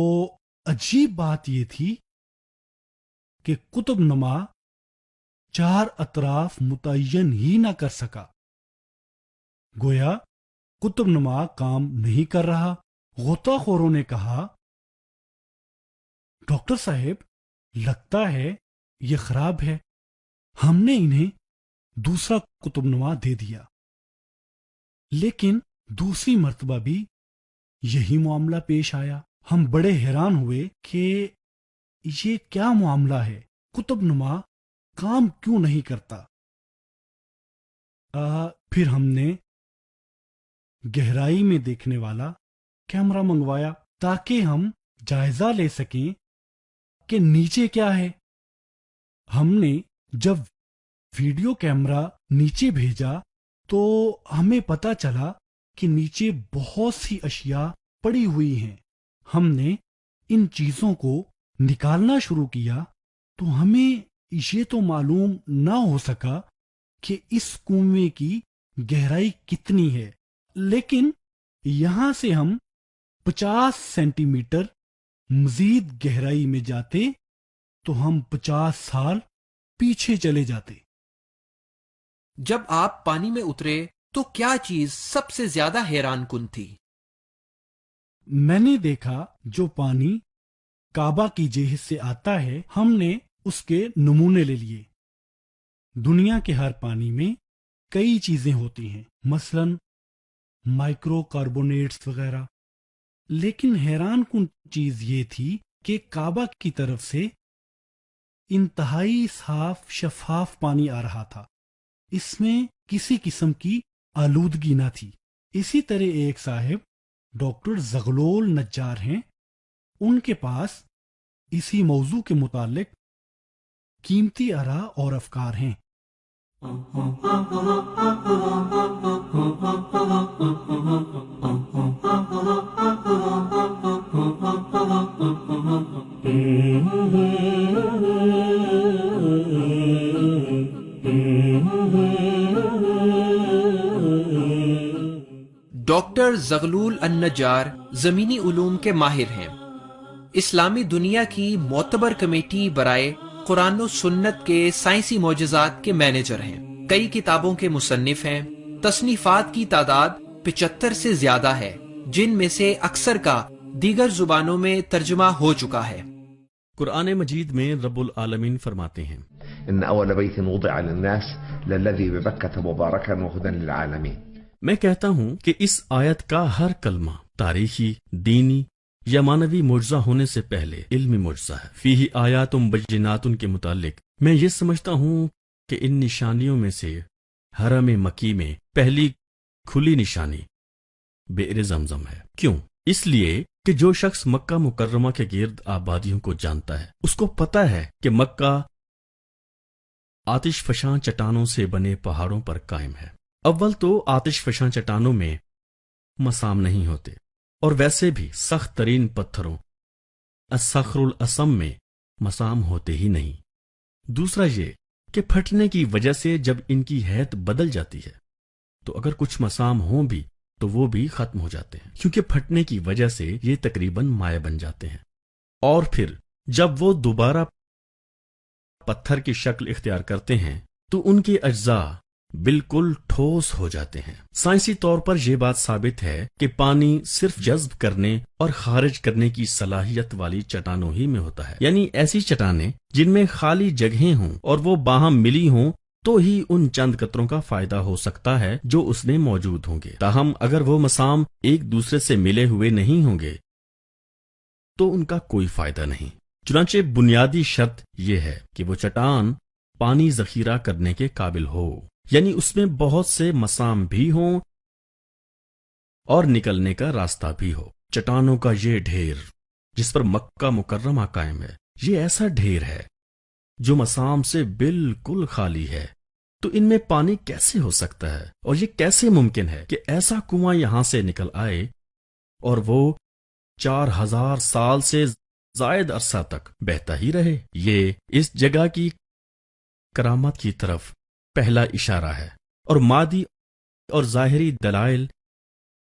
عجیب بات یہ تھی کہ قطب نما 4 اطراف متعین ہی نہ کر سکا۔ گویا قطب نما کام نہیں کر رہا۔ غوطہ خوروں نے کہا، ڈاکٹر صاحب لگتا ہے یہ خراب ہے۔ ہم نے انہیں دوسرا قطب نما دے دیا، لیکن دوسری مرتبہ بھی یہی معاملہ پیش آیا۔ ہم بڑے حیران ہوئے کہ یہ کیا معاملہ ہے، قطب نما کام کیوں نہیں کرتا۔ پھر ہم نے گہرائی میں دیکھنے والا کیمرہ منگوایا تاکہ ہم جائزہ لے سکیں کہ نیچے کیا ہے۔ ہم نے جب ویڈیو کیمرہ نیچے بھیجا تو ہمیں پتہ چلا کہ نیچے بہت سی اشیاء پڑی ہوئی ہیں۔ ہم نے ان چیزوں کو نکالنا شروع کیا تو ہمیں یہ تو معلوم نہ ہو سکا کہ اس کنویں کی گہرائی کتنی ہے، لیکن یہاں سے ہم 50 سینٹی میٹر مزید گہرائی میں جاتے تو ہم 50 سال پیچھے چلے جاتے۔ جب آپ پانی میں اترے تو کیا چیز سب سے زیادہ حیران کن تھی؟ میں نے دیکھا جو پانی کعبہ کی جہت سے آتا ہے، ہم نے اس کے نمونے لے لیے۔ دنیا کے ہر پانی میں کئی چیزیں ہوتی ہیں، مثلا مائکرو کاربونیٹس وغیرہ، لیکن حیران کن چیز یہ تھی کہ کعبہ کی طرف سے انتہائی صاف شفاف پانی آ رہا تھا، اس میں کسی قسم کی آلودگی نہ تھی۔ اسی طرح ایک صاحب ڈاکٹر زغلول نجار ہیں، ان کے پاس اسی موضوع کے متعلق قیمتی آراء اور افکار ہیں۔ ڈاکٹر زغلول النجار زمینی علوم کے ماہر ہیں، اسلامی دنیا کی معتبر کمیٹی برائے قرآن و سنت کے سائنسی معجزات کے مینیجر ہیں، کئی کتابوں کے مصنف ہیں، تصنیفات کی تعداد 75 سے زیادہ ہے، جن میں سے اکثر کا دیگر زبانوں میں ترجمہ ہو چکا ہے۔ قرآن مجید میں رب العالمین فرماتے ہیں، ان اول بیت وضع للناس للذی ببکۃ مبارکا وہدی للعالمین۔ میں کہتا ہوں کہ اس آیت کا ہر کلمہ تاریخی، دینی یا معنوی معجزہ ہونے سے پہلے علمی معجزہ ہے۔ فیہ آیات بینات کے متعلق میں یہ سمجھتا ہوں کہ ان نشانیوں میں سے حرم مکی میں پہلی کھلی نشانی بئر زمزم ہے۔ کیوں؟ اس لیے کہ جو شخص مکہ مکرمہ کے گرد آبادیوں کو جانتا ہے، اس کو پتہ ہے کہ مکہ آتش فشاں چٹانوں سے بنے پہاڑوں پر قائم ہے۔ اول تو آتش فشاں چٹانوں میں مسام نہیں ہوتے، اور ویسے بھی سخت ترین پتھروں الصخر الاسم میں مسام ہوتے ہی نہیں۔ دوسرا یہ کہ پھٹنے کی وجہ سے جب ان کی ہیئت بدل جاتی ہے تو اگر کچھ مسام ہوں بھی تو وہ بھی ختم ہو جاتے ہیں، کیونکہ پھٹنے کی وجہ سے یہ تقریباً مائع بن جاتے ہیں، اور پھر جب وہ دوبارہ پتھر کی شکل اختیار کرتے ہیں تو ان کے اجزاء بالکل ٹھوس ہو جاتے ہیں۔ سائنسی طور پر یہ بات ثابت ہے کہ پانی صرف جذب کرنے اور خارج کرنے کی صلاحیت والی چٹانوں ہی میں ہوتا ہے، یعنی ایسی چٹانیں جن میں خالی جگہیں ہوں اور وہ باہم ملی ہوں تو ہی ان چند قطروں کا فائدہ ہو سکتا ہے جو اس میں موجود ہوں گے۔ تاہم اگر وہ مسام ایک دوسرے سے ملے ہوئے نہیں ہوں گے تو ان کا کوئی فائدہ نہیں۔ چنانچہ بنیادی شرط یہ ہے کہ وہ چٹان پانی ذخیرہ کرنے کے قابل ہو، یعنی اس میں بہت سے مسام بھی ہوں اور نکلنے کا راستہ بھی ہو۔ چٹانوں کا یہ ڈھیر جس پر مکہ مکرمہ قائم ہے، یہ ایسا ڈھیر ہے جو مسام سے بالکل خالی ہے، تو ان میں پانی کیسے ہو سکتا ہے؟ اور یہ کیسے ممکن ہے کہ ایسا کنواں یہاں سے نکل آئے اور وہ 4000 سال سے زائد عرصہ تک بہتا ہی رہے۔ یہ اس جگہ کی کرامت کی طرف پہلا اشارہ ہے، اور مادی اور ظاہری دلائل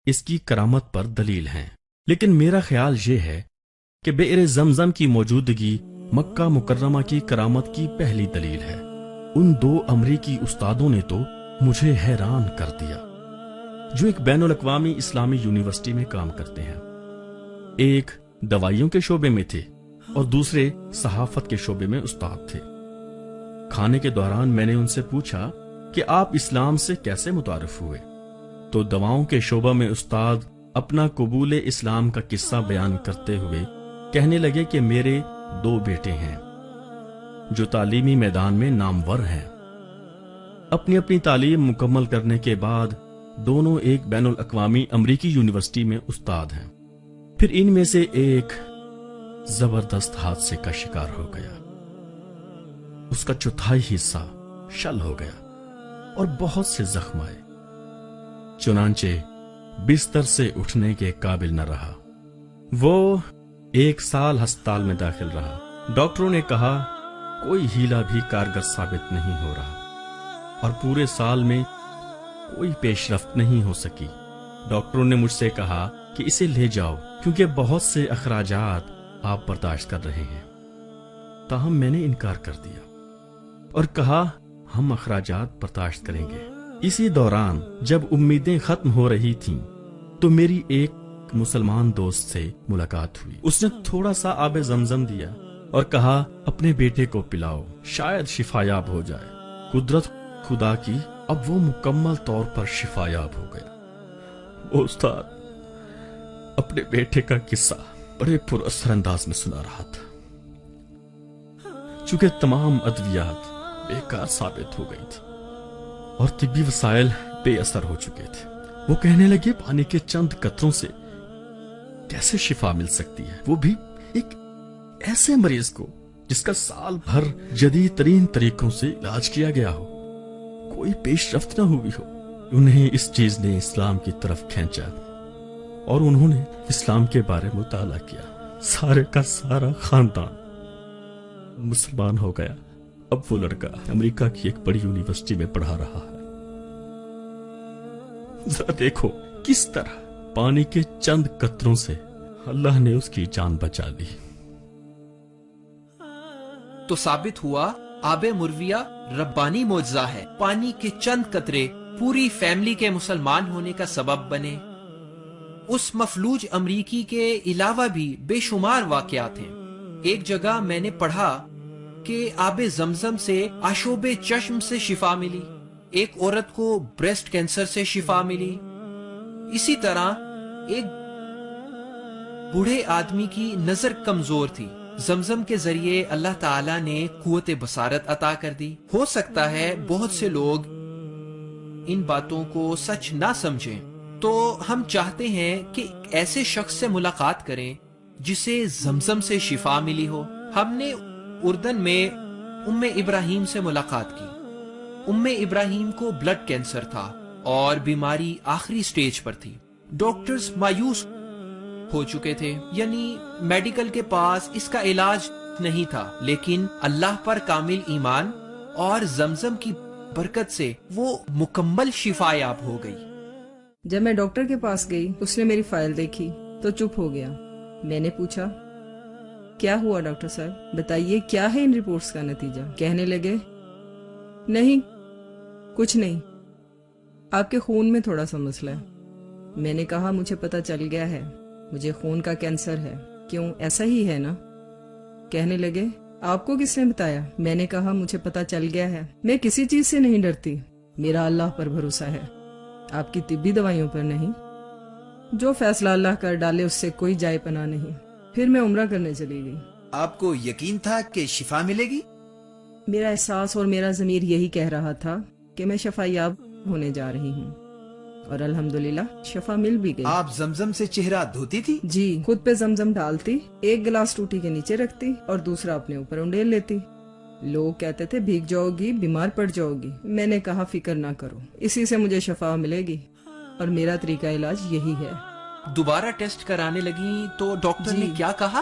اس کی کرامت پر دلیل ہیں، لیکن میرا خیال یہ ہے کہ بئر زمزم کی موجودگی مکہ مکرمہ کی کرامت کی پہلی دلیل ہے۔ ان دو امریکی استادوں نے تو مجھے حیران کر دیا، جو ایک بین الاقوامی اسلامی یونیورسٹی میں کام کرتے ہیں۔ ایک دوائیوں کے شعبے میں تھے اور دوسرے صحافت کے شعبے میں استاد تھے۔ کھانے کے دوران میں نے ان سے پوچھا کہ آپ اسلام سے کیسے متعارف ہوئے، تو دواؤں کے شعبہ میں استاد اپنا قبول اسلام کا قصہ بیان کرتے ہوئے کہنے لگے کہ میرے 2 بیٹے ہیں جو تعلیمی میدان میں نامور ہیں۔ اپنی اپنی تعلیم مکمل کرنے کے بعد دونوں ایک بین الاقوامی امریکی یونیورسٹی میں استاد ہیں۔ پھر ان میں سے ایک زبردست حادثے کا شکار ہو گیا، اس کا 1/4 حصہ شل ہو گیا اور بہت سے زخم آئے، چنانچہ بستر سے اٹھنے کے قابل نہ رہا۔ وہ 1 سال ہسپتال میں داخل رہا۔ ڈاکٹروں نے کہا کوئی ہیلا بھی کارگر ثابت نہیں ہو رہا، اور پورے سال میں کوئی پیش رفت نہیں ہو سکی۔ ڈاکٹروں نے مجھ سے کہا کہ اسے لے جاؤ کیونکہ بہت سے اخراجات آپ برداشت کر رہے ہیں۔ تاہم میں نے انکار کر دیا اور کہا ہم اخراجات برداشت کریں گے۔ اسی دوران جب امیدیں ختم ہو رہی تھیں تو میری ایک مسلمان دوست سے ملاقات ہوئی۔ اس نے تھوڑا سا آب زمزم دیا اور کہا اپنے بیٹے کو پلاؤ، شاید شفایاب ہو جائے۔ قدرت خدا کی، اب وہ مکمل طور پر شفایاب ہو گیا۔ وہ استاد اپنے بیٹے کا قصہ بڑے پر اثر انداز میں سنا رہا تھا۔ چونکہ تمام ادویات بیکار ثابت ہو گئی تھی اور طبی وسائل بے اثر ہو چکے تھے، وہ کہنے لگے پانی کے چند قطروں سے کیسے شفا مل سکتی ہے، وہ بھی ایک ایسے مریض کو جس کا سال بھر جدید ترین طریقوں سے علاج کیا گیا ہو، کوئی پیش رفت نہ ہوئی ہو۔ انہیں اس چیز نے اسلام کی طرف کھینچا اور انہوں نے اسلام کے بارے میں مطالعہ کیا۔ سارے کا سارا خاندان مسلمان ہو گیا۔ اب وہ لڑکا امریکہ کی ایک بڑی یونیورسٹی میں پڑھا رہا ہے۔ ذرا دیکھو کس طرح پانی کے چند قطروں سے اللہ نے اس کی جان بچا لی۔ تو ثابت ہوا آب مرویہ ربانی معجزہ ہے۔ پانی کے چند قطرے پوری فیملی کے مسلمان ہونے کا سبب بنے۔ اس مفلوج امریکی کے علاوہ بھی بے شمار واقعات ہیں۔ ایک جگہ میں نے پڑھا کہ آب زمزم سے آشوب چشم سے شفا ملی، ایک عورت کو بریسٹ کینسر سے شفا ملی، اسی طرح ایک بوڑھے آدمی کی نظر کمزور تھی، زمزم کے ذریعے اللہ تعالیٰ نے قوت بصارت عطا کر دی۔ ہو سکتا ہے بہت سے لوگ ان باتوں کو سچ نہ سمجھیں، تو ہم چاہتے ہیں کہ ایسے شخص سے ملاقات کریں جسے زمزم سے شفا ملی ہو۔ ہم نے اردن میں ابراہیم سے ملاقات کی۔ ابراہیم کو بلڈ کینسر تھا اور بیماری آخری سٹیج پر تھی۔ ڈاکٹرز مایوس ہو چکے تھے، یعنی میڈیکل کے پاس اس کا علاج نہیں تھا، لیکن اللہ پر کامل ایمان اور زمزم کی برکت سے وہ مکمل شفا یاب ہو گئی۔ جب میں ڈاکٹر کے پاس گئی، اس نے میری فائل دیکھی تو چپ ہو گیا۔ میں نے پوچھا کیا ہوا ڈاکٹر صاحب، بتائیے کیا ہے ان رپورٹس کا نتیجہ؟ کہنے لگے نہیں کچھ نہیں، آپ کے خون میں تھوڑا سا مسئلہ ہے۔ میں نے کہا مجھے پتا چل گیا ہے، مجھے خون کا کینسر ہے۔ کیوں، ایسا ہی ہے نا؟ کہنے لگے آپ کو کس نے بتایا؟ میں نے کہا مجھے پتا چل گیا ہے، میں کسی چیز سے نہیں ڈرتی، میرا اللہ پر بھروسہ ہے، آپ کی طبی دوائیوں پر نہیں۔ جو فیصلہ اللہ کر ڈالے اس سے کوئی جائے پناہ نہیں۔ پھر میں عمرہ کرنے چلی گئی۔ آپ کو یقین تھا کہ شفا ملے گی؟ میرا احساس اور میرا ضمیر یہی کہہ رہا تھا کہ میں شفا یاب ہونے جا رہی ہوں، اور الحمدللہ شفا مل بھی گئی۔ آپ زمزم سے چہرہ دھوتی تھی؟ جی، خود پہ زمزم ڈالتی، ایک گلاس ٹوٹی کے نیچے رکھتی اور دوسرا اپنے اوپر انڈیل لیتی۔ لوگ کہتے تھے بھیگ جاؤ گی، بیمار پڑ جاؤ گی۔ میں نے کہا فکر نہ کرو، اسی سے مجھے شفا ملے گی، اور میرا طریقہ علاج یہی ہے۔ دوبارہ ٹیسٹ کرانے لگی تو ڈاکٹر نے کیا کہا؟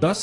10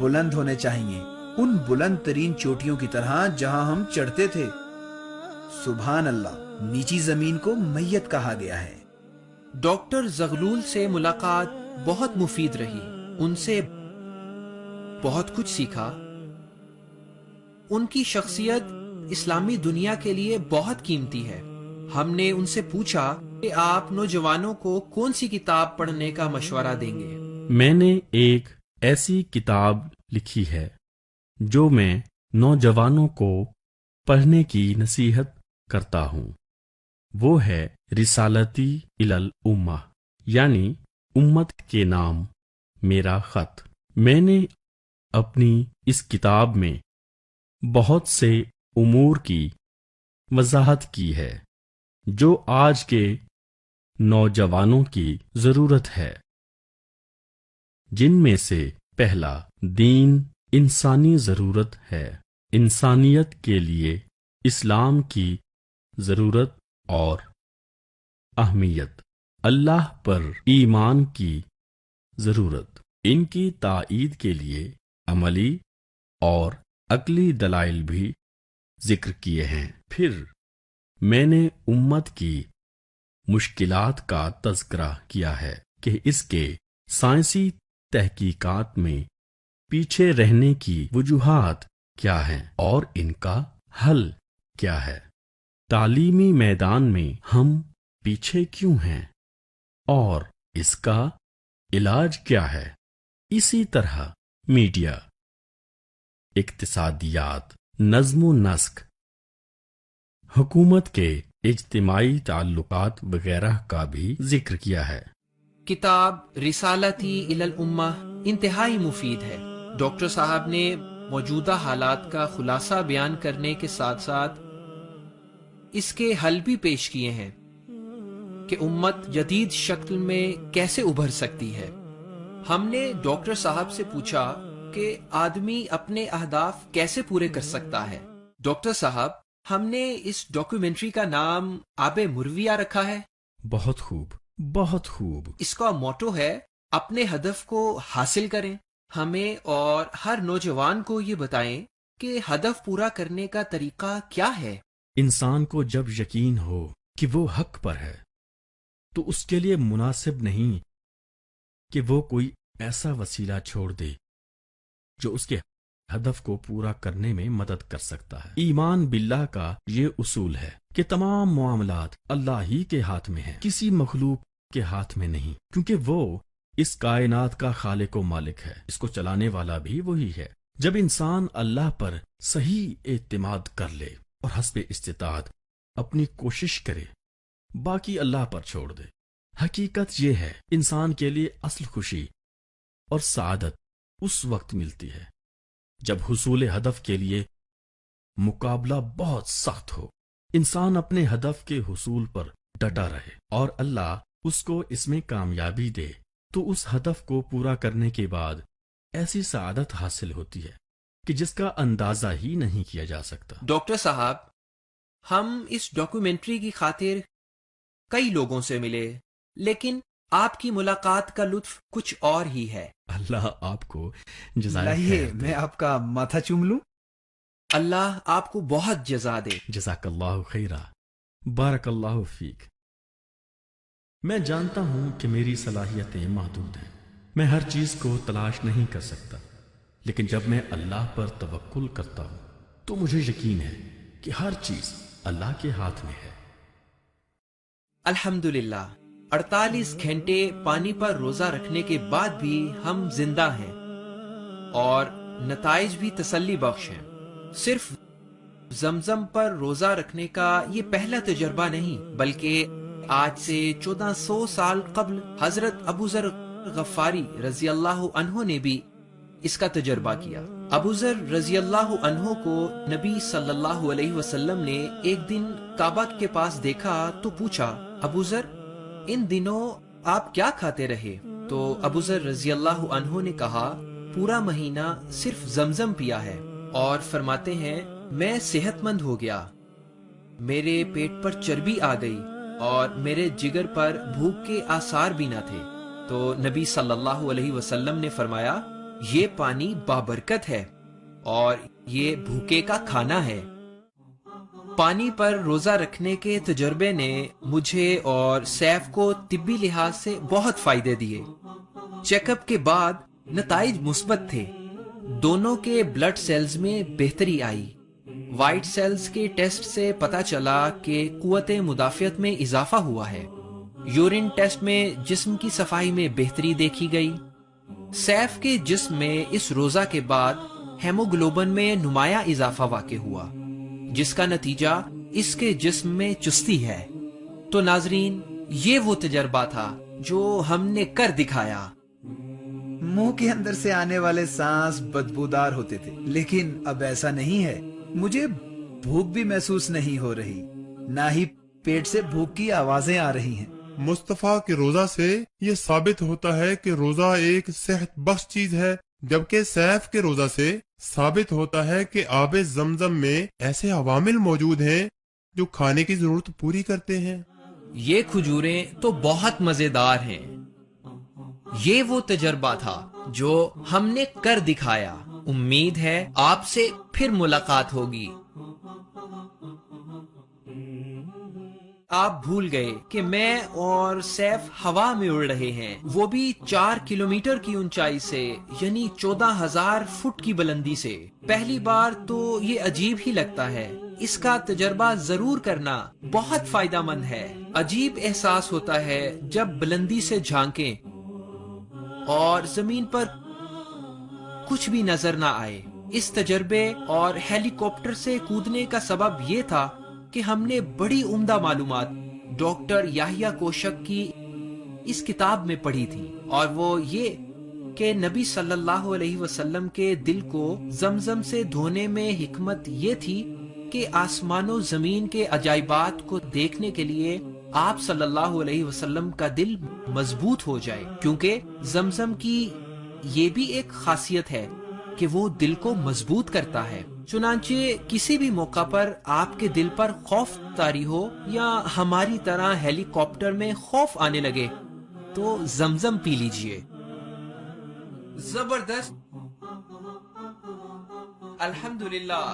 بلند ہونے چاہیے، ان بلند ترین چوٹیوں کی طرح جہاں ہم چڑھتے تھے۔ سبحان اللہ، نیچی زمین کو میت کہا گیا ہے۔ ڈاکٹر زغلول سے ملاقات بہت مفید رہی، ان سے بہت کچھ سیکھا۔ ان کی شخصیت اسلامی دنیا کے لیے بہت قیمتی ہے۔ ہم نے ان سے پوچھا کہ آپ نوجوانوں کو کون سی کتاب پڑھنے کا مشورہ دیں گے؟ میں نے ایک ایسی کتاب لکھی ہے جو میں نوجوانوں کو پڑھنے کی نصیحت کرتا ہوں، وہ ہے رسالتی الی الامہ، یعنی امت کے نام میرا خط۔ میں نے اپنی اس کتاب میں بہت سے امور کی وضاحت کی ہے جو آج کے نوجوانوں کی ضرورت ہے، جن میں سے پہلا دین انسانی ضرورت ہے، انسانیت کے لیے اسلام کی ضرورت اور اہمیت، اللہ پر ایمان کی ضرورت، ان کی تائید کے لیے عملی اور عقلی دلائل بھی ذکر کیے ہیں۔ پھر میں نے امت کی مشکلات کا تذکرہ کیا ہے کہ اس کے سائنسی تحقیقات میں پیچھے رہنے کی وجوہات کیا ہیں اور ان کا حل کیا ہے، تعلیمی میدان میں ہم پیچھے کیوں ہیں اور اس کا علاج کیا ہے۔ اسی طرح میڈیا، اقتصادیات، نظم و نسق، حکومت کے اجتماعی تعلقات وغیرہ کا بھی ذکر کیا ہے۔ کتاب رسالتی الی الامہ انتہائی مفید ہے۔ ڈاکٹر صاحب نے موجودہ حالات کا خلاصہ بیان کرنے کے ساتھ ساتھ اس کے حل بھی پیش کیے ہیں کہ امت جدید شکل میں کیسے ابھر سکتی ہے۔ ہم نے ڈاکٹر صاحب سے پوچھا کہ آدمی اپنے اہداف کیسے پورے کر سکتا ہے۔ ڈاکٹر صاحب، ہم نے اس ڈاکیومنٹری کا نام آب مرویہ رکھا ہے۔ بہت خوب، بہت خوب۔ اس کا موٹو ہے اپنے ہدف کو حاصل کریں۔ ہمیں اور ہر نوجوان کو یہ بتائیں کہ ہدف پورا کرنے کا طریقہ کیا ہے۔ انسان کو جب یقین ہو کہ وہ حق پر ہے تو اس کے لیے مناسب نہیں کہ وہ کوئی ایسا وسیلہ چھوڑ دے جو اس کے ہدف کو پورا کرنے میں مدد کر سکتا ہے۔ ایمان باللہ کا یہ اصول ہے کہ تمام معاملات اللہ ہی کے ہاتھ میں ہیں، کسی مخلوق کے ہاتھ میں نہیں، کیونکہ وہ اس کائنات کا خالق و مالک ہے، اس کو چلانے والا بھی وہی ہے۔ جب انسان اللہ پر صحیح اعتماد کر لے اور حسب استطاعت اپنی کوشش کرے، باقی اللہ پر چھوڑ دے، حقیقت یہ ہے انسان کے لیے اصل خوشی اور سعادت اس وقت ملتی ہے جب حصول ہدف کے لیے مقابلہ بہت سخت ہو، انسان اپنے ہدف کے حصول پر ڈٹا رہے اور اللہ اس کو اس میں کامیابی دے، تو اس ہدف کو پورا کرنے کے بعد ایسی سعادت حاصل ہوتی ہے کہ جس کا اندازہ ہی نہیں کیا جا سکتا۔ ڈاکٹر صاحب، ہم اس ڈاکیومنٹری کی خاطر کئی لوگوں سے ملے، لیکن آپ کی ملاقات کا لطف کچھ اور ہی ہے۔ اللہ آپ کو جزائے لائیے خیر دے۔ میں آپ کا ماتھا چوم لوں۔ اللہ آپ کو بہت جزا دے۔ جزاک اللہ خیرہ، بارک اللہ فیک۔ میں جانتا ہوں کہ میری صلاحیتیں محدود ہیں، میں ہر چیز کو تلاش نہیں کر سکتا، لیکن جب میں اللہ پر توکل کرتا ہوں تو مجھے یقین ہے کہ ہر چیز اللہ کے ہاتھ میں ہے۔ الحمدللہ 48 گھنٹے پانی پر روزہ رکھنے کے بعد بھی ہم زندہ ہیں اور نتائج بھی تسلی بخش ہیں۔ صرف زمزم پر روزہ رکھنے کا یہ پہلا تجربہ نہیں، بلکہ آج سے 1400 سال قبل حضرت ابو ذر غفاری رضی اللہ عنہ نے بھی اس کا تجربہ کیا۔ ابو ذر رضی اللہ عنہ کو نبی صلی اللہ علیہ وسلم نے ایک دن کعبہ کے پاس دیکھا تو پوچھا، ابو ذر ان دنوں آپ کیا کھاتے رہے؟ تو ابو ذر رضی اللہ عنہ نے کہا، پورا مہینہ صرف زمزم پیا ہے، اور فرماتے ہیں میں صحت مند ہو گیا، میرے پیٹ پر چربی آ گئی اور میرے جگر پر بھوک کے آثار بھی نہ تھے۔ تو نبی صلی اللہ علیہ وسلم نے فرمایا، یہ پانی بابرکت ہے اور یہ بھوکے کا کھانا ہے۔ پانی پر روزہ رکھنے کے تجربے نے مجھے اور سیف کو طبی لحاظ سے بہت فائدے دیے۔ چیک اپ کے بعد نتائج مثبت تھے۔ دونوں کے بلڈ سیلز میں بہتری آئی۔ وائٹ سیلز کے ٹیسٹ سے پتہ چلا کہ قوت مدافعت میں اضافہ ہوا ہے۔ یورین ٹیسٹ میں جسم کی صفائی میں بہتری دیکھی گئی۔ سیف کے جسم میں اس روزہ کے بعد ہیموگلوبن میں نمایاں اضافہ واقع ہوا، جس کا نتیجہ اس کے جسم میں چستی ہے۔ تو ناظرین، یہ وہ تجربہ تھا جو ہم نے کر دکھایا۔ منہ کے اندر سے آنے والے سانس بدبودار ہوتے تھے، لیکن اب ایسا نہیں ہے۔ مجھے بھوک بھی محسوس نہیں ہو رہی، نہ ہی پیٹ سے بھوک کی آوازیں آ رہی ہیں۔ مصطفیٰ کے روزہ سے یہ ثابت ہوتا ہے کہ روزہ ایک صحت بخش چیز ہے، جبکہ سیف کے روزہ سے ثابت ہوتا ہے کہ آب زمزم میں ایسے عوامل موجود ہیں جو کھانے کی ضرورت پوری کرتے ہیں۔ یہ کھجوریں تو بہت مزیدار ہیں۔ یہ وہ تجربہ تھا جو ہم نے کر دکھایا۔ امید ہے آپ سے پھر ملاقات ہوگی۔ آپ بھول گئے کہ میں اور سیف ہوا میں اڑ رہے ہیں، وہ بھی 4 کلومیٹر کی اونچائی سے، یعنی 14,000 فٹ کی بلندی سے۔ پہلی بار تو یہ عجیب ہی لگتا ہے۔ اس کا تجربہ ضرور کرنا، بہت فائدہ مند ہے۔ عجیب احساس ہوتا ہے جب بلندی سے جھانکیں اور زمین پر کچھ بھی نظر نہ آئے۔ اس تجربے اور ہیلی کاپٹر سے کودنے کا سبب یہ تھا کہ ہم نے بڑی عمدہ معلومات ڈاکٹر یحییٰ کوشک کی اس کتاب میں پڑھی تھی، اور وہ یہ کہ نبی صلی اللہ علیہ وسلم کے دل کو زمزم سے دھونے میں حکمت یہ تھی کہ آسمان و زمین کے عجائبات کو دیکھنے کے لیے آپ صلی اللہ علیہ وسلم کا دل مضبوط ہو جائے، کیونکہ زمزم کی یہ بھی ایک خاصیت ہے کہ وہ دل کو مضبوط کرتا ہے۔ چنانچہ کسی بھی موقع پر آپ کے دل پر خوف طاری ہو یا ہماری طرح ہیلی کاپٹر میں خوف آنے لگے تو زمزم پی لیجئے۔ زبردست، الحمدللہ۔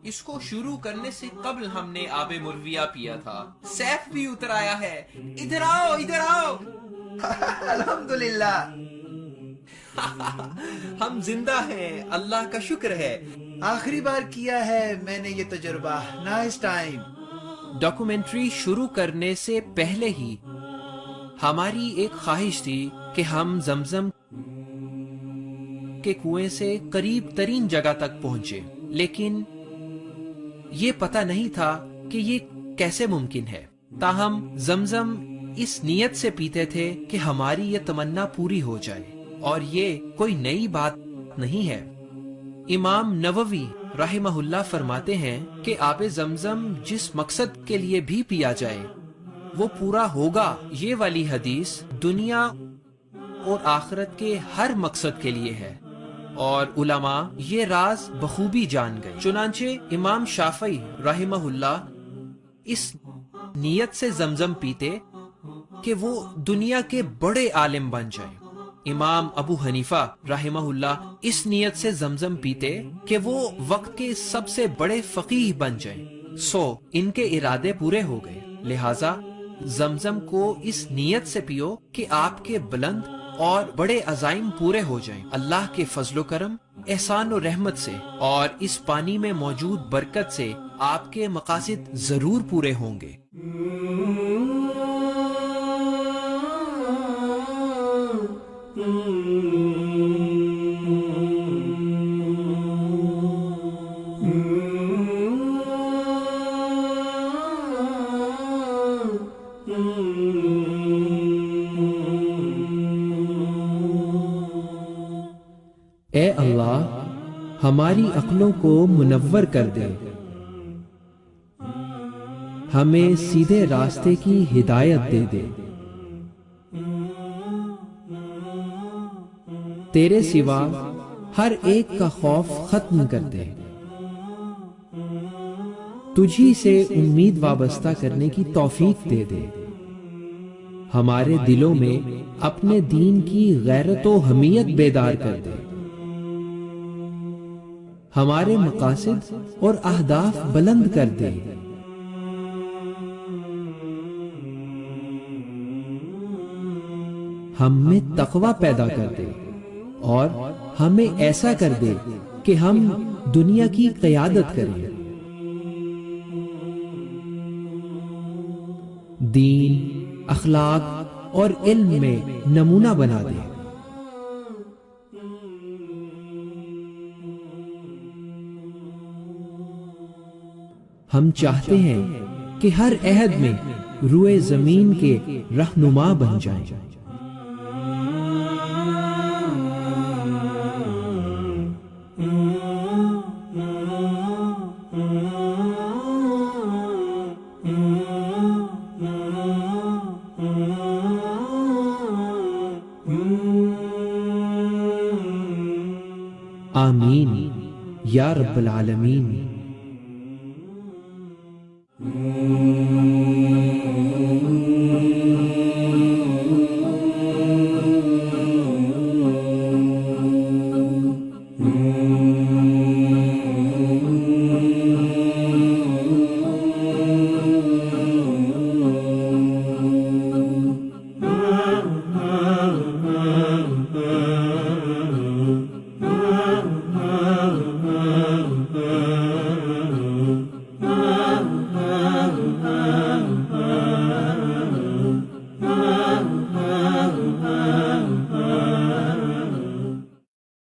اس کو شروع کرنے سے قبل ہم نے آب مرویہ پیا تھا۔ سیف بھی اتر آیا ہے۔ ادھر آؤ، ادھر آؤ۔ الحمدللہ، ہم زندہ ہیں، اللہ کا شکر ہے۔ آخری بار کیا ہے میں نے یہ تجربہ۔ Nice time. ڈاکومنٹری شروع کرنے سے پہلے ہی ہماری ایک خواہش تھی کہ ہم زمزم کے کنویں سے قریب ترین جگہ تک پہنچے، لیکن یہ پتہ نہیں تھا کہ یہ کیسے ممکن ہے۔ تاہم زمزم اس نیت سے پیتے تھے کہ ہماری یہ تمنا پوری ہو جائے، اور یہ کوئی نئی بات نہیں ہے۔ امام نووی رحمہ اللہ فرماتے ہیں کہ آب زمزم جس مقصد کے لیے بھی پیا جائے وہ پورا ہوگا۔ یہ والی حدیث دنیا اور آخرت کے ہر مقصد کے لیے ہے، اور علماء یہ راز بخوبی جان گئے۔ چنانچہ امام شافعی رحمہ اللہ اس نیت سے زمزم پیتے کہ وہ دنیا کے بڑے عالم بن جائیں۔ امام ابو حنیفہ رحمہ اللہ اس نیت سے زمزم پیتے کہ وہ وقت کے سب سے بڑے فقیہ بن جائیں۔ ان کے ارادے پورے ہو گئے، لہٰذا زمزم کو اس نیت سے پیو کہ آپ کے بلند اور بڑے عزائم پورے ہو جائیں اللہ کے فضل و کرم، احسان و رحمت سے، اور اس پانی میں موجود برکت سے آپ کے مقاصد ضرور پورے ہوں گے۔ اے اللہ، ہماری عقلوں کو منور کر دے، ہمیں سیدھے راستے کی ہدایت دے دے، تیرے سوا ہر ایک کا خوف ختم کر دے، تجھی سے امید وابستہ کرنے کی توفیق دے دے، ہمارے دلوں میں اپنے دین کی غیرت و حمیت بیدار کر دے، ہمارے مقاصد اور اہداف بلند کر دے۔ ہم میں تقوی پیدا کر دے اور ہمیں ایسا کر دے کہ ہم دنیا کی قیادت کریں، دین، اخلاق اور علم میں نمونہ بنا دے۔ ہم چاہتے ہیں کہ ہر عہد میں روئے زمین کے رہنما بن جائیں۔ آمین یا رب العالمین۔